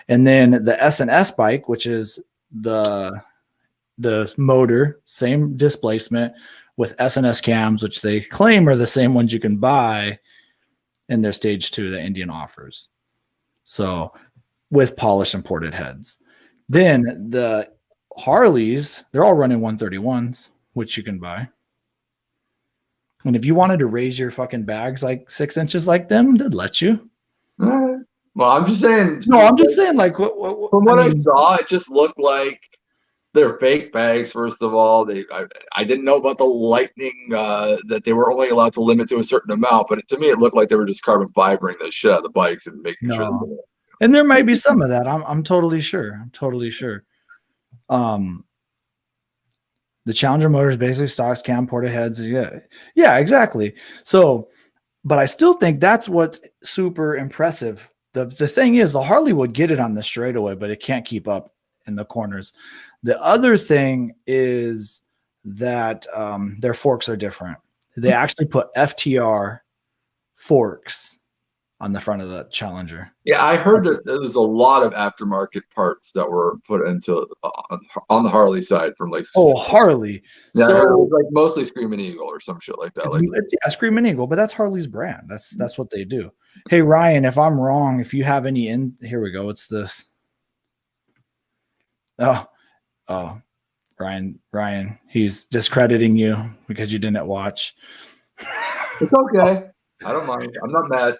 And then the S&S bike, which is the motor, same displacement with S&S cams, which they claim are the same ones you can buy in their stage 2 that Indian offers. So with polished imported heads. Then the Harleys, they're all running 131s, which you can buy. And if you wanted to raise your fucking bags like 6 inches like them, they'd let you. Well, I'm just saying. No, I'm just saying, like, from what I saw, it just looked like they're fake bags. First of all, I didn't know about the lightning that they were only allowed to limit to a certain amount, but to me, it looked like they were just carbon fibering the shit out of the bikes and making sure. And there might be some of that. I'm totally sure. The Challenger motor is basically stocks, cam, porta heads. Yeah, exactly. So, but I still think that's what's super impressive. The thing is, the Harley would get it on the straightaway, but it can't keep up in the corners. The other thing is that their forks are different. They actually put FTR forks on the front of the Challenger. Yeah, I heard that there's a lot of aftermarket parts that were put into on the Harley side from like. Oh, Harley. Yeah, so, it was like mostly Screaming Eagle or some shit like that. Yeah, Screaming Eagle, but that's Harley's brand. That's what they do. Hey, Ryan, if I'm wrong, if you have any here we go. It's this. Oh, Ryan, he's discrediting you because you didn't watch. It's okay. I don't mind. I'm not mad.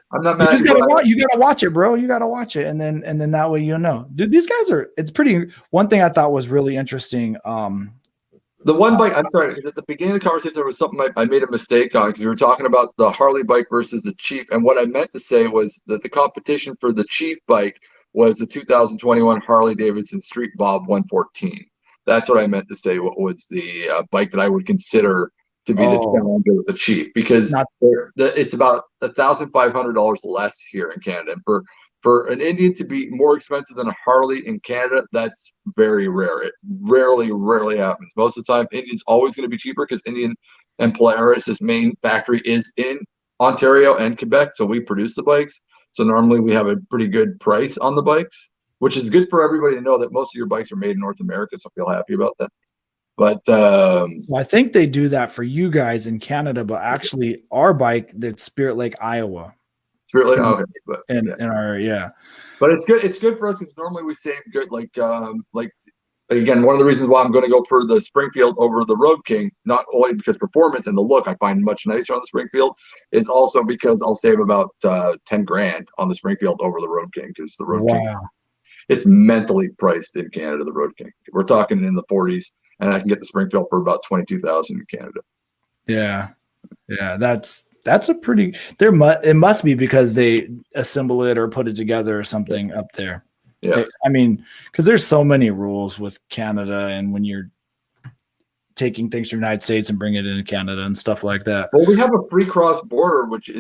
You gotta watch it, bro. You gotta watch it, and then that way you'll know. Dude, these guys are. It's pretty. One thing I thought was really interesting. The one bike, I'm sorry, because at the beginning of the conversation, there was something I made a mistake on because we were talking about the Harley bike versus the Chief. And what I meant to say was that the competition for the Chief bike was the 2021 Harley Davidson Street Bob 114. That's what I meant to say. What was the bike that I would consider to be the challenger with the Chief? Because it's about $1,500 less here in Canada. And for an Indian to be more expensive than a Harley in Canada, that's very rare. It rarely happens. Most of the time, Indian's always going to be cheaper because Indian and Polaris's main factory is in Ontario and Quebec, so we produce the bikes. So normally we have a pretty good price on the bikes, which is good for everybody to know that most of your bikes are made in North America, so I feel happy about that. But so I think they do that for you guys in Canada, but actually our bike, that's Spirit Lake, Iowa. Spirit Lake, okay, but in our but it's good. It's good for us because normally we save good. Like again, one of the reasons why I'm going to go for the Springfield over the Road King, not only because performance and the look I find much nicer on the Springfield, is also because I'll save about 10 grand on the Springfield over the Road King because the Road King, it's mentally priced in Canada. The Road King, we're talking in the 40s, and I can get the Springfield for about 22,000 in Canada. Yeah, that's a pretty. It must be because they assemble it or put it together or something up there. Yeah, I mean, because there's so many rules with Canada, and when you're taking things from the United States and bringing it into Canada and stuff like that. Well, we have a free cross border, which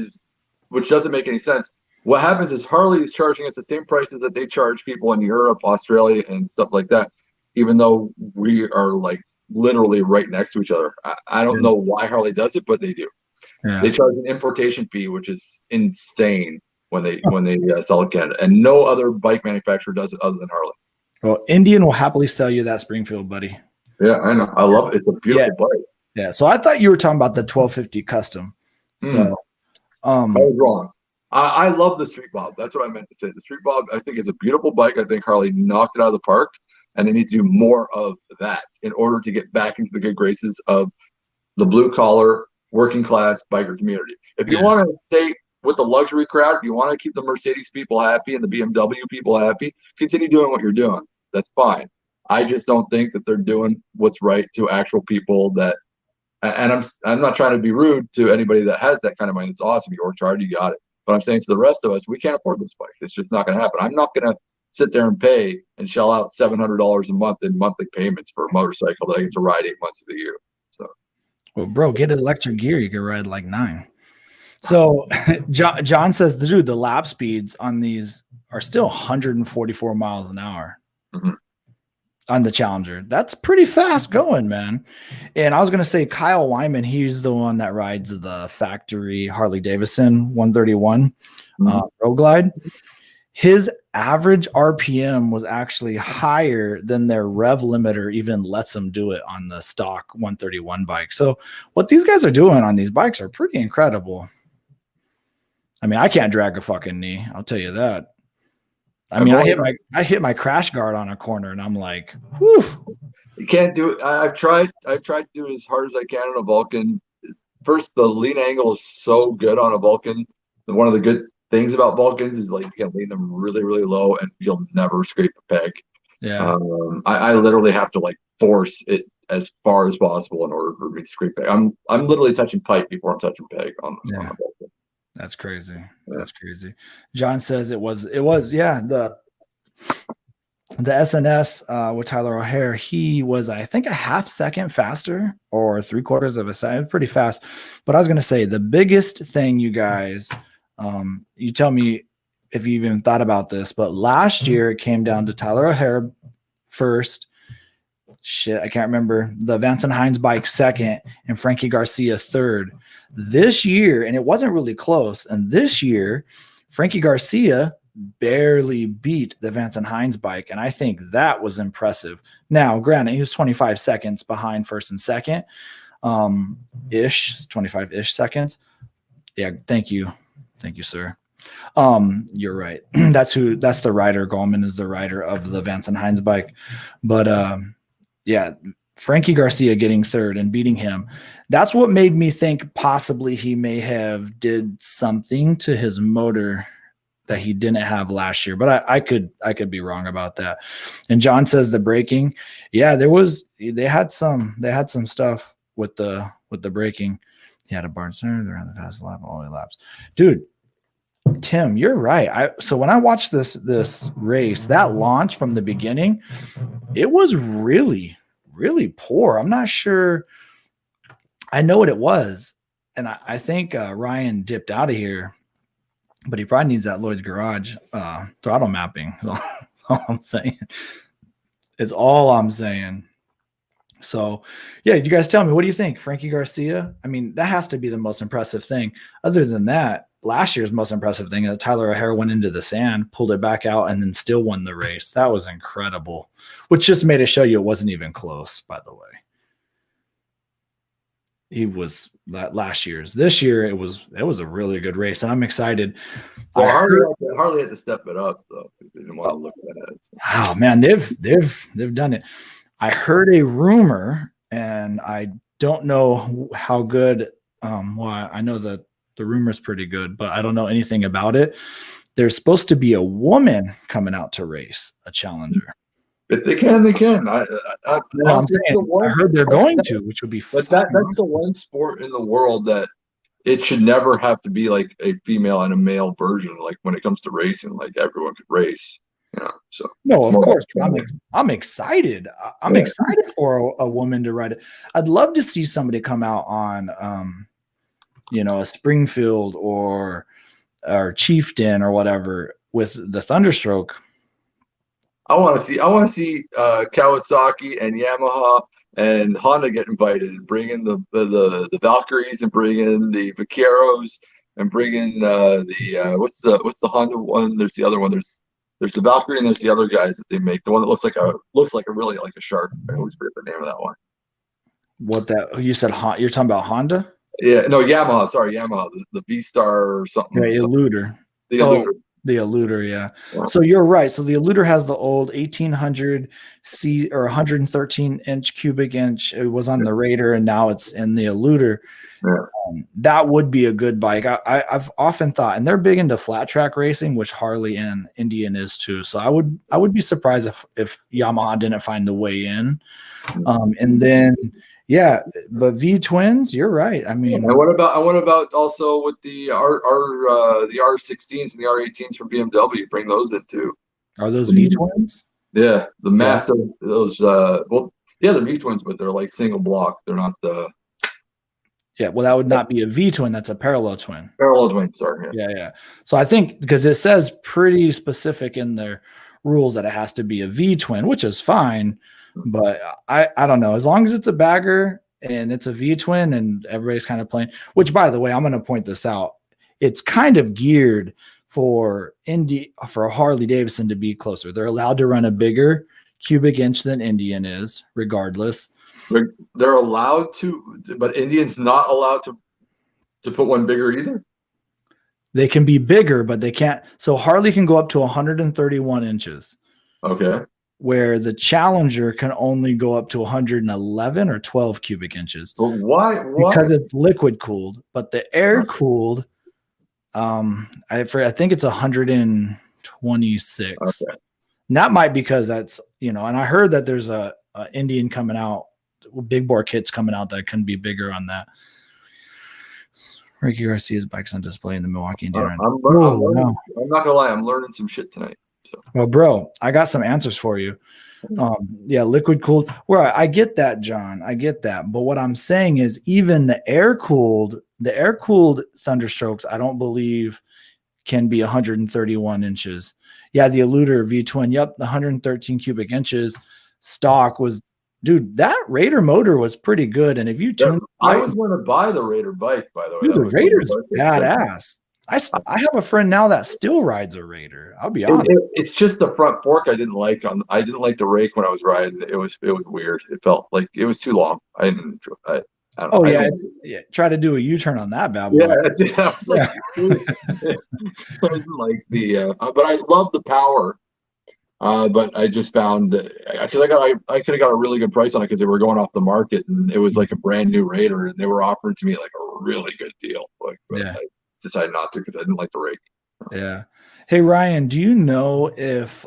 doesn't make any sense. What happens is Harley is charging us the same prices that they charge people in Europe, Australia, and stuff like that, even though we are like literally right next to each other. I don't know why Harley does it, but they do. Yeah. They charge an importation fee, which is insane when they sell in Canada, and no other bike manufacturer does it other than Harley. Well, Indian will happily sell you that Springfield, buddy. Yeah, I know. I love it. It's a beautiful bike. Yeah. So I thought you were talking about the 1250 custom. So I was wrong. I love the Street Bob. That's what I meant to say. The Street Bob, I think, is a beautiful bike. I think Harley knocked it out of the park, and they need to do more of that in order to get back into the good graces of the blue collar working class biker community. If you want to stay with the luxury crowd, if you want to keep the Mercedes people happy and the BMW people happy, continue doing what you're doing. That's fine. I just don't think that they're doing what's right to actual people that, and I'm not trying to be rude to anybody that has that kind of money. It's awesome. You worked hard, you got it. But I'm saying to the rest of us, we can't afford this bike. It's just not going to happen. I'm not going to sit there and pay and shell out $700 a month in monthly payments for a motorcycle that I get to ride 8 months of the year. So, well, bro, get an electric gear. You can ride like 9. So John says, dude, the lap speeds on these are still 144 miles an hour on the Challenger. That's pretty fast going, man. And I was going to say Kyle Wyman, he's the one that rides the factory Harley Davidson 131 Road Glide. His average RPM was actually higher than their rev limiter even lets them do it on the stock 131 bike. So what these guys are doing on these bikes are pretty incredible. I mean, I can't drag a fucking knee. I'll tell you that. I mean, I hit my crash guard on a corner, and I'm like, whew. You can't do it. I've tried to do it as hard as I can on a Vulcan. First, the lean angle is so good on a Vulcan. And one of the good things about Vulcans is like you can lean them really, really low, and you'll never scrape the peg. Yeah. I literally have to like force it as far as possible in order for me to scrape peg. I'm literally touching pipe before I'm touching peg on a Vulcan. That's crazy. That's crazy. John says it was the SNS with Tyler O'Hare. He was, I think, a half second faster or 3/4 of a second, pretty fast. But I was going to say the biggest thing, you guys, you tell me if you even thought about this, but last year it came down to Tyler O'Hare first. Shit, I can't remember. The Vance & Hines bike second and Frankie Garcia third. This year, and it wasn't really close, and this year, Frankie Garcia barely beat the Vance & Hines bike, and I think that was impressive. Now, granted, he was 25 seconds behind first and second, 25-ish seconds. Yeah, thank you. Thank you, sir. You're right. That's the rider. Goldman is the rider of the Vance & Hines bike. But yeah, Frankie Garcia getting third and beating him. That's what made me think possibly he may have did something to his motor that he didn't have last year, but I could be wrong about that. And John says the braking, yeah, they had some stuff with the braking. He had a barn center, they're on the fast lap, all the laps. Dude, Tim, you're right. So when I watched this race, that launch from the beginning, it was really, really poor. I'm not sure. I know what it was, and I think Ryan dipped out of here, but he probably needs that Lloyd's Garage throttle mapping. That's all I'm saying. It's all I'm saying. So, yeah, you guys tell me, what do you think? Frankie Garcia? I mean, that has to be the most impressive thing. Other than that, last year's most impressive thing is Tyler O'Hara went into the sand, pulled it back out, and then still won the race. That was incredible, which just made it show you it wasn't even close, by the way. He was that last year's. This year, it was a really good race, and I'm excited. Well, Harley had to step it up, though, because they didn't want to look at it. So. Wow, man, they've done it. I heard a rumor, and I don't know how good. Well, I know that the rumor's pretty good, but I don't know anything about it. There's supposed to be a woman coming out to race, a challenger. If they can, they can. I'm saying, I heard they're going to, which would be fun. But that's the one sport in the world that it should never have to be like a female and a male version. Like when it comes to racing, like everyone could race. So no, of course, I'm excited. I'm excited for a woman to ride it. I'd love to see somebody come out on, a Springfield or Chieftain or whatever with the Thunderstroke. I want to see Kawasaki and Yamaha and Honda get invited and bring in the Valkyries and bring in the Vaqueros and bring in what's the Honda one? There's the other one. There's the Valkyrie and there's the other guys that they make. The one that looks like a really like a shark. I always forget the name of that one. What that you said? You're talking about Honda? Yeah, no, Yamaha. Sorry, Yamaha. The V-Star or something. Yeah, Eluder. The Eluder. The Eluder, yeah. So you're right. So the Eluder has the old 1800 C or 113 inch cubic inch. It was on the Raider, and now it's in the Eluder. Yeah. That would be a good bike. I've often thought, and they're big into flat track racing, which Harley and Indian is too. So I would be surprised if Yamaha didn't find the way in. And then but V twins, you're right. I mean, and what about also with the R16s and the R18s from BMW? Bring those in too. Are those V twins? Yeah, the massive those. They're V twins, but they're like single block. They're not the. Yeah, well, that would not be a V twin. That's a parallel twin. Parallel twin, sorry. Yeah. So I think because it says pretty specific in their rules that it has to be a V twin, which is fine. But I don't know. As long as it's a bagger and it's a V twin and everybody's kind of playing, which by the way, I'm going to point this out. It's kind of geared for Harley Davidson to be closer. They're allowed to run a bigger cubic inch than Indian is, regardless. They're allowed to, but Indian's not allowed to put one bigger either. They can be bigger, but they can't. So Harley can go up to 131 inches. Okay. Where the Challenger can only go up to 111 or 12 cubic inches. But why? Because it's liquid cooled, but the air cooled, I think it's 126. Okay. And that might because that's, and I heard that there's a Indian coming out, big bore kits coming out that can be bigger on that. Ricky Garcia's bike's on display in the Milwaukee Indian. I'm not gonna lie, I'm learning some shit tonight. So. Well, bro, I got some answers for you. Liquid cooled. Well, I get that, John. I get that. But what I'm saying is even the air cooled Thunderstrokes, I don't believe can be 131 inches. Yeah, the Eluder V twin. Yep, the 113 cubic inches stock was, dude, that Raider motor was pretty good. And if you tune, I was going to buy the Raider bike, by the way. Dude, the Raider's badass. I have a friend now that still rides a Raider. I'll be honest. It's just the front fork I didn't like. I didn't like the rake when I was riding. It was weird. It felt like it was too long. I don't know. Try to do a U-turn on that bad boy. Yeah, I didn't like the, but I love the power. But I just found that because I could have got a really good price on it because they were going off the market and it was like a brand new Raider and they were offering to me like a really good deal. I decided not to because I didn't like the rake. Yeah. Hey Ryan, do you know if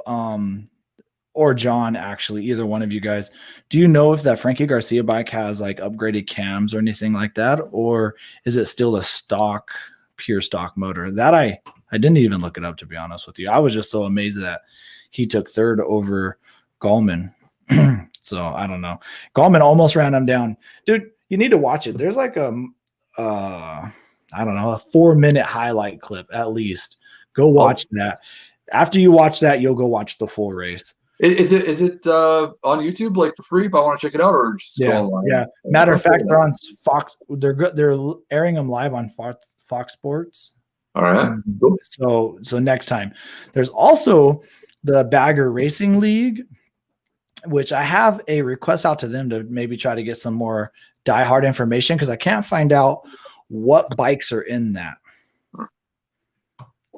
or John, actually, either one of you guys, do you know if that Frankie Garcia bike has like upgraded cams or anything like that, or is it still a stock, pure stock motor? That I didn't even look it up, to be honest with you. I was just so amazed that he took third over Gallman. So I don't know. Gallman almost ran him down, dude. You need to watch it. There's like I don't know, a 4-minute highlight clip at least. Go watch that. After you watch that, you'll go watch the full race. Is it on YouTube like for free if I want to check it out, or just go online? Yeah. Matter of fact, they're on Fox. They're airing them live on Fox Sports. All right. Cool. So next time, there's also the Bagger Racing League, which I have a request out to them to maybe try to get some more diehard information, because I can't find out what bikes are in that.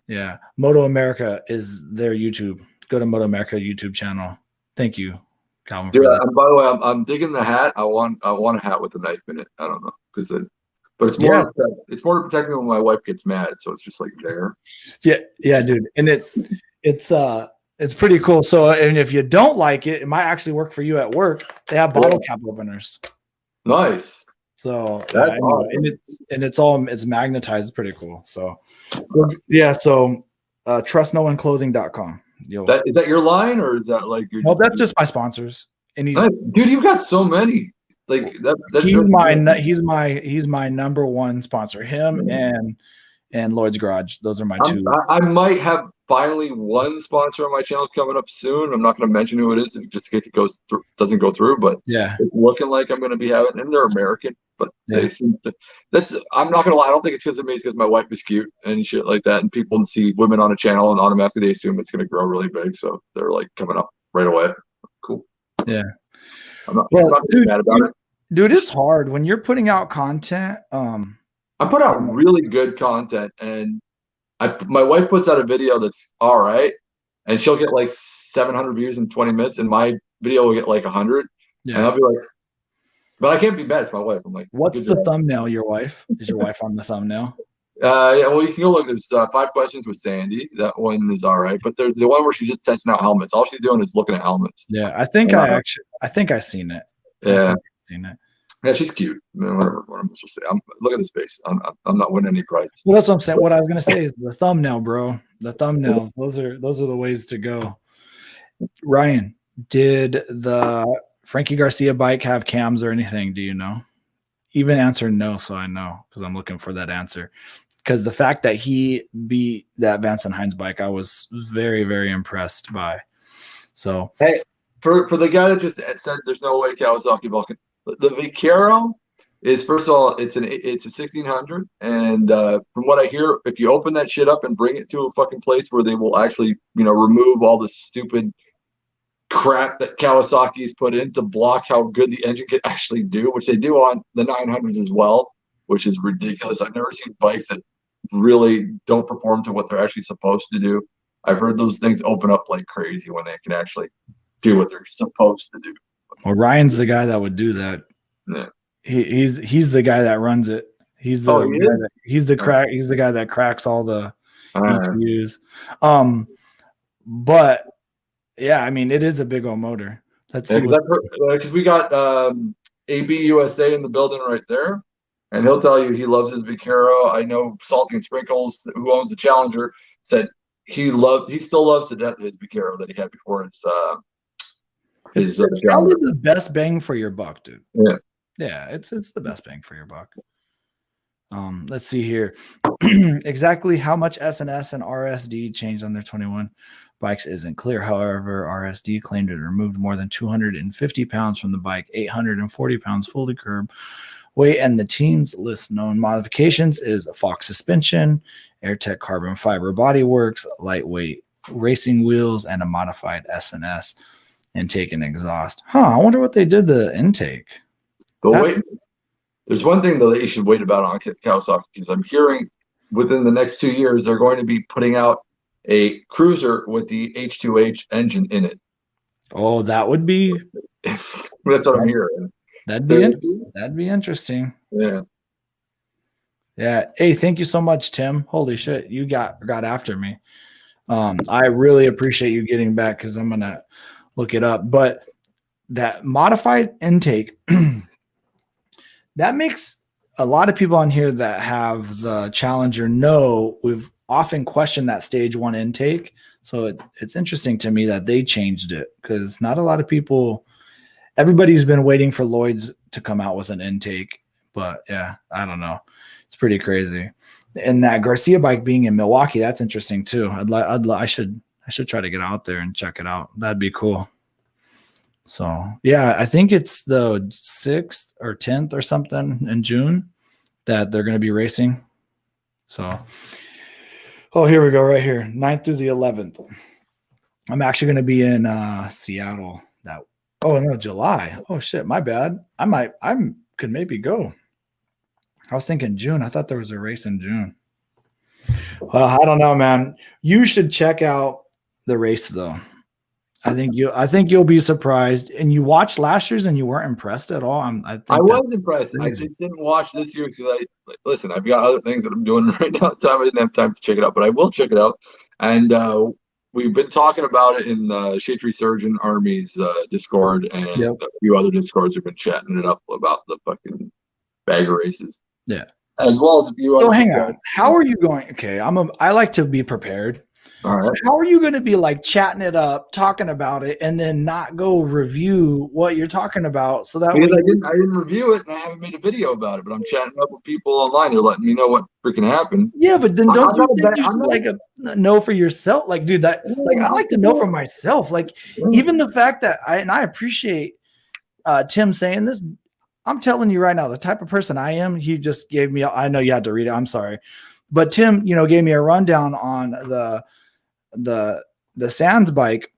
Yeah, Moto America is their YouTube. Go to Moto America YouTube channel. Thank you, Calvin. For that. And by the way, I'm digging the hat. I want a hat with a knife in it. I don't know, but it's more it's more to protect me when my wife gets mad. So it's just like there. Yeah, dude, and it's pretty cool. So, and if you don't like it, it might actually work for you at work. They have bottle cap openers. Nice. So that's awesome. and it's magnetized. It's pretty cool. So yeah. So trustnowoneclothing.com. Is that your line, or is that like your? Well, that's just my sponsors. And dude, you've got so many. Like that's he's my number one sponsor. Him and Lloyd's Garage. Those are my two. I might have finally one sponsor on my channel coming up soon. I'm not going to mention who it is, just in case it doesn't go through. But yeah, it's looking like I'm going to be having, and they're American. But they seem to. I'm not going to lie. I don't think it's because of me. It's because my wife is cute and shit like that. And people see women on a channel and automatically they assume it's going to grow really big. So they're like coming up right away. Cool. Yeah. I'm not mad about it. Dude, it's hard when you're putting out content. I put out really good content, and my wife puts out a video that's all right, and she'll get like 700 views in 20 minutes, and my video will get like 100. Yeah. And I'll be like, but I can't be mad. It's my wife. I'm like, what's the thumbnail? Your wife? Is your wife on the thumbnail? Yeah, well, you can go look. There's 5 questions with Sandy. That one is all right, but there's the one where she's just testing out helmets. All she's doing is looking at helmets. Yeah, I think I've seen it. Yeah, I've seen it. Yeah, she's cute. Whatever. What I'm supposed to say. Look at this face. I'm not winning any prizes. Well, that's what I'm saying. What I was gonna say is the thumbnail, bro. The thumbnails. Those are the ways to go. Ryan, did the Frankie Garcia bike have cams or anything? Do you know? Even answer no, so I know, because I'm looking for that answer. Because the fact that he beat that Vance and Hines bike, I was very, very impressed by. So hey, for the guy that just said there's no way Kawasaki Vulcan. The Vicaro is, first of all, it's a 1600, and from what I hear, if you open that shit up and bring it to a fucking place where they will actually, remove all the stupid crap that Kawasaki's put in to block how good the engine can actually do, which they do on the 900s as well, which is ridiculous. I've never seen bikes that really don't perform to what they're actually supposed to do. I've heard those things open up like crazy when they can actually do what they're supposed to do. Well, Ryan's the guy that would do that. Yeah. He's the guy that runs it. He's the guy that cracks all the ECUs. But yeah, I mean, it is a big old motor. Let's see. Because we got AB USA in the building right there, and he'll tell you he loves his Vicaro. I know Salty and Sprinkles, who owns the Challenger, said he still loves to death his Vicaro that he had before it's probably the best bang for your buck, dude. Yeah, it's the best bang for your buck. Let's see here. Exactly how much SNS and RSD changed on their 21 bikes isn't clear. However, RSD claimed it removed more than 250 pounds from the bike, 840 pounds fully curb weight, and the team's list known modifications is a Fox suspension, AirTech carbon fiber bodyworks, lightweight racing wheels, and a modified SNS intake and exhaust. I wonder what they did the intake. But wait, there's one thing though that you should wait about on Kawasaki, because I'm hearing within the next 2 years they're going to be putting out a cruiser with the H2H engine in it. Oh, that would be. That's what I'm hearing. That'd be interesting. Yeah. Yeah. Hey, thank you so much, Tim. Holy shit, you got after me. I really appreciate you getting back because I'm gonna look it up. But that modified intake, that makes a lot of people on here that have the Challenger know we've often questioned that stage 1 intake. So it's interesting to me that they changed it because not a lot of people, everybody's been waiting for Lloyd's to come out with an intake. But yeah, I don't know. It's pretty crazy. And that Garcia bike being in Milwaukee, that's interesting too. I should try to get out there and check it out. That'd be cool. So yeah, I think it's the 6th or 10th or something in June that they're going to be racing. So, oh, here we go right here, 9th through the 11th. I'm actually going to be in Seattle. Oh no, July. Oh shit, my bad. I could maybe go. I was thinking June. I thought there was a race in June. Well, I don't know, man. You should check out the race though. I think you'll be surprised. And you watched last year's and you weren't impressed at all. I was impressed. Crazy. I just didn't watch this year because listen, I've got other things that I'm doing right now. I didn't have time to check it out, but I will check it out. And we've been talking about it in the Shade Tree Surgeon Army's Discord, and a few other Discords have been chatting it up about the fucking bagger races. Yeah. As well as a few other. So hang on. How are you going? Okay, I like to be prepared. All right. So how are you going to be like chatting it up, talking about it, and then not go review what you're talking about? So that because I didn't review it and I haven't made a video about it, but I'm chatting up with people online. They're letting me know what freaking happened. Yeah, but then don't you think you should know for yourself? Like, dude, I like to know for myself. Like, even the fact that I appreciate Tim saying this. I'm telling you right now, the type of person I am, he just gave me. I know you had to read it. I'm sorry, but Tim, gave me a rundown on the Sands bike.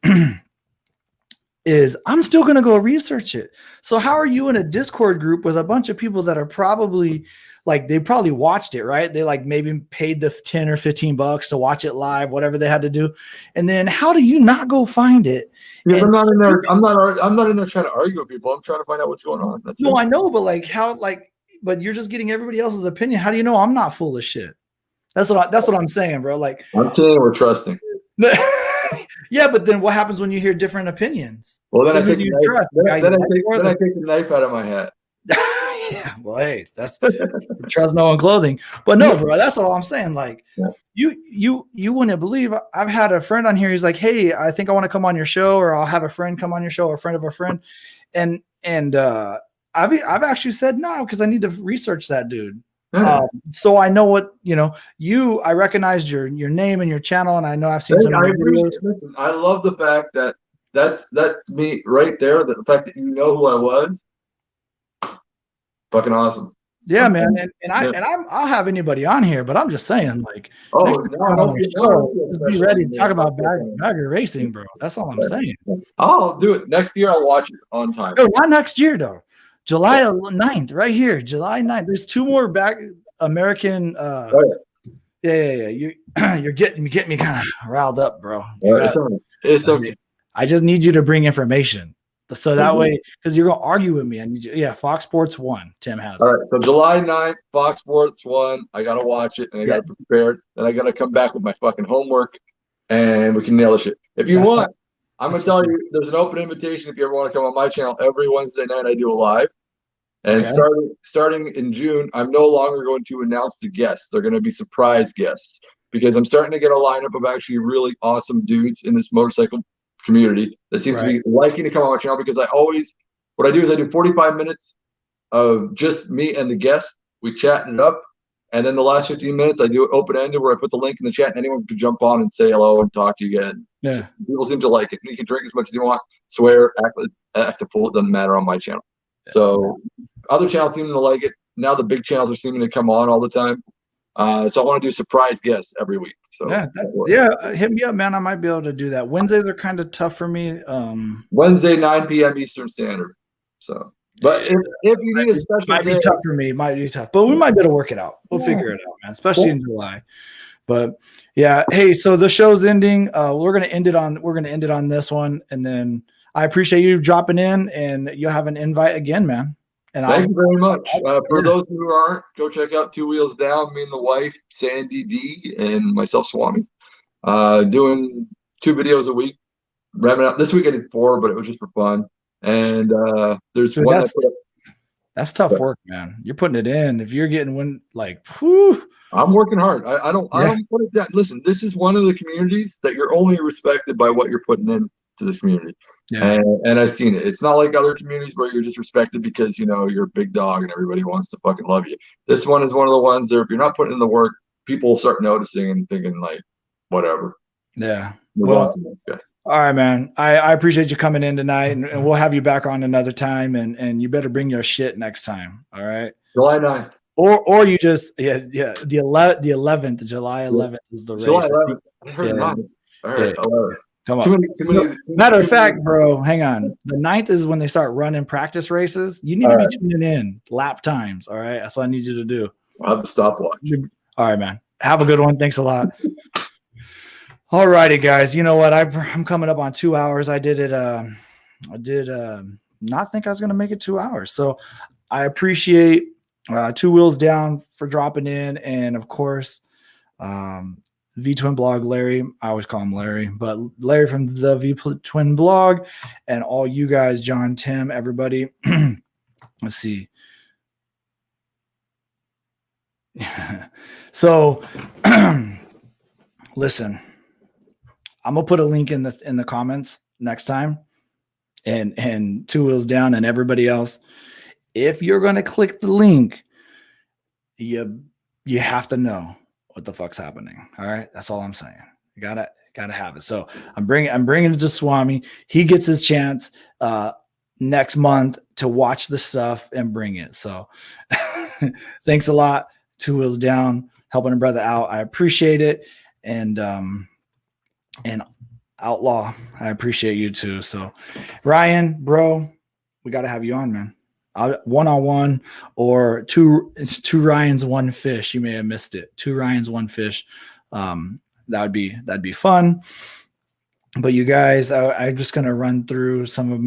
Is I'm still going to go research it. So how are you in a Discord group with a bunch of people that are probably like, they probably watched it, right? They like maybe paid the 10 or 15 bucks to watch it live, whatever they had to do. And then how do you not go find it? Yeah, I'm not in there. I'm not in there trying to argue with people. I'm trying to find out what's going on. That's no, I know, but like but you're just getting everybody else's opinion. How do you know I'm not full of shit? That's what I'm saying, bro. Like, I'm saying we're trusting. Yeah, but then what happens when you hear different opinions? Well, then I take the knife out of my hat. Yeah, well, hey, that's trust no one clothing. But no, bro, that's all I'm saying. Like, you wouldn't believe. I've had a friend on here. He's like, hey, I think I want to come on your show, or I'll have a friend come on your show, or a friend of a friend. And I've actually said no because I need to research that dude. So I know what I recognized your name and your channel, and I know I've seen some videos. Listen, I love the fact that that's me right there. The fact that you know who I was, fucking awesome. Yeah, man, I'll have anybody on here, but I'm just saying, like, be ready to talk about bagger racing, bro. That's all I'm saying. I'll do it next year. I'll watch it on time. No, not next year though. July 9th, right here, July 9th. There's 2 more American. Yeah. You're getting me kind of riled up, bro. It's okay. I just need you to bring information, so that way, because you're gonna argue with me. I need you. Yeah, Fox Sports 1. Tim has. All right. So July 9th, Fox Sports 1. I gotta watch it and I gotta prepare it. Then I gotta come back with my fucking homework, and we can nail the shit. If you want. I'm going to tell you, there's an open invitation if you ever want to come on my channel. Every Wednesday night I do a live. And starting in June, I'm no longer going to announce the guests. They're going to be surprise guests because I'm starting to get a lineup of actually really awesome dudes in this motorcycle community that seem to be liking to come on my channel because what I do is I do 45 minutes of just me and the guest. We chat it up. And then the last 15 minutes, I do it open-ended where I put the link in the chat and anyone can jump on and say hello and talk to you again. Yeah. People seem to like it. You can drink as much as you want, swear, act a fool. It doesn't matter on my channel. Yeah. So other channels seem to like it. Now the big channels are seeming to come on all the time. So I want to do surprise guests every week. So hit me up, man. I might be able to do that. Wednesdays are kind of tough for me. Wednesday, 9 p.m. Eastern Standard. So. But if you need a special might be tough for me. It might be tough, but we might be able to work it out. We'll figure it out, man, especially in July. But yeah, hey, so the show's ending. We're gonna end it on this one, and then I appreciate you dropping in, and you'll have an invite again, man. And thank you very much. For those who aren't, go check out 2 Wheels Down. Me and the wife, Sandy D, and myself, Swami. doing 2 videos a week, ramming up. This week I did 4, but it was just for fun. And there's Dude, one that's tough work, man. You're putting it in. If you're getting one, like, whew. I'm working hard. I don't put it that. Listen, this is one of the communities that you're only respected by what you're putting in to this community. Yeah. And I've seen it. It's not like other communities where you're just respected because you're a big dog and everybody wants to fucking love you. This one is one of the ones that if you're not putting in the work, people start noticing and thinking like, whatever. Yeah. Move Well, on to the next guy. all right, man. I appreciate you coming in tonight, and we'll have you back on another time. And you better bring your shit next time. All right. July 9th. Or you just the 11th, July 11th is the race. July 11th. I heard 9th. All right. 11th. Come on. Matter of fact, bro, hang on. The 9th is when they start running practice races. You need to be tuning in lap times. All right. That's what I need you to do. I'll have a stopwatch. All right, man. Have a good one. Thanks a lot. All righty, guys. You know what? I'm coming up on 2 hours. I did not think I was going to make it 2 hours. So I appreciate Two Wheels Down for dropping in. And of course, V-Twin Blog, Larry. I always call him Larry, but Larry from the V-Twin Blog, and all you guys, John, Tim, everybody. Let's see. So listen, I'm gonna put a link in the comments next time, and Two Wheels Down and everybody else. If you're gonna click the link, you have to know what the fuck's happening. All right, that's all I'm saying. You gotta have it. So I'm bringing it to Swami. He gets his chance next month to watch the stuff and bring it. So thanks a lot. Two Wheels Down, helping a brother out. I appreciate it. And Outlaw, I appreciate you too. So Ryan, bro, we got to have you on, man. One-on-one or two Ryans, one fish. You may have missed it. 2 Ryans, 1 fish. That'd be fun. But you guys, I'm just gonna run through some of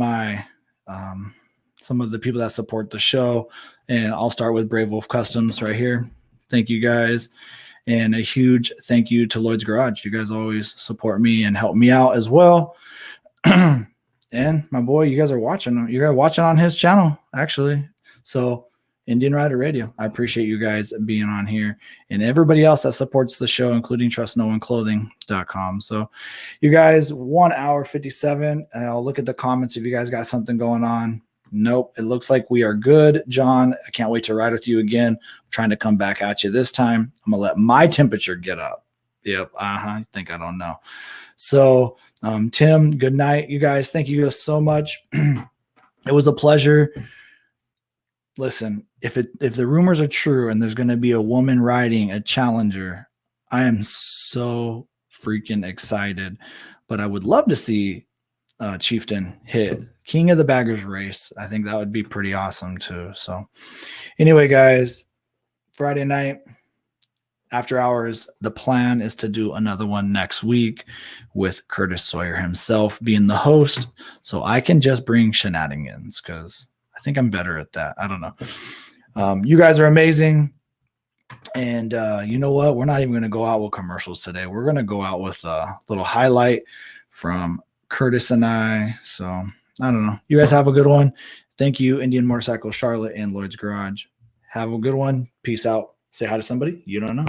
the people that support the show, and I'll start with Brave Wolf Customs right here. Thank you guys, and a huge thank you to Lloyd's Garage. You guys always support me and help me out as well. And my boy, you guys are watching. You guys are watching on his channel, actually. So Indian Rider Radio, I appreciate you guys being on here, and everybody else that supports the show, including TrustNoOneClothing.com. So you guys, 1 hour 57. And I'll look at the comments if you guys got something going on. Nope, it looks like we are good. John, I can't wait to ride with you again. I'm trying to come back at you this time. I'm gonna let my temperature get up. Yep. I think I don't know. So Tim, good night, you guys. Thank you so much. It was a pleasure. Listen, if the rumors are true and there's going to be a woman riding a Challenger, I am so freaking excited. But I would love to see Chieftain hit King of the Baggers race. I think that would be pretty awesome too. So anyway, guys, Friday night, after hours, the plan is to do another one next week with Curtis Sawyer himself being the host, so I can just bring shenanigans because I think I'm better at that. I don't know. You guys are amazing. And you know what? We're not even going to go out with commercials today. We're going to go out with a little highlight from Curtis and I. So I don't know. You guys have a good one. Thank you, Indian Motorcycle Charlotte and Lloyd's Garage. Have a good one. Peace out. Say hi to somebody you don't know.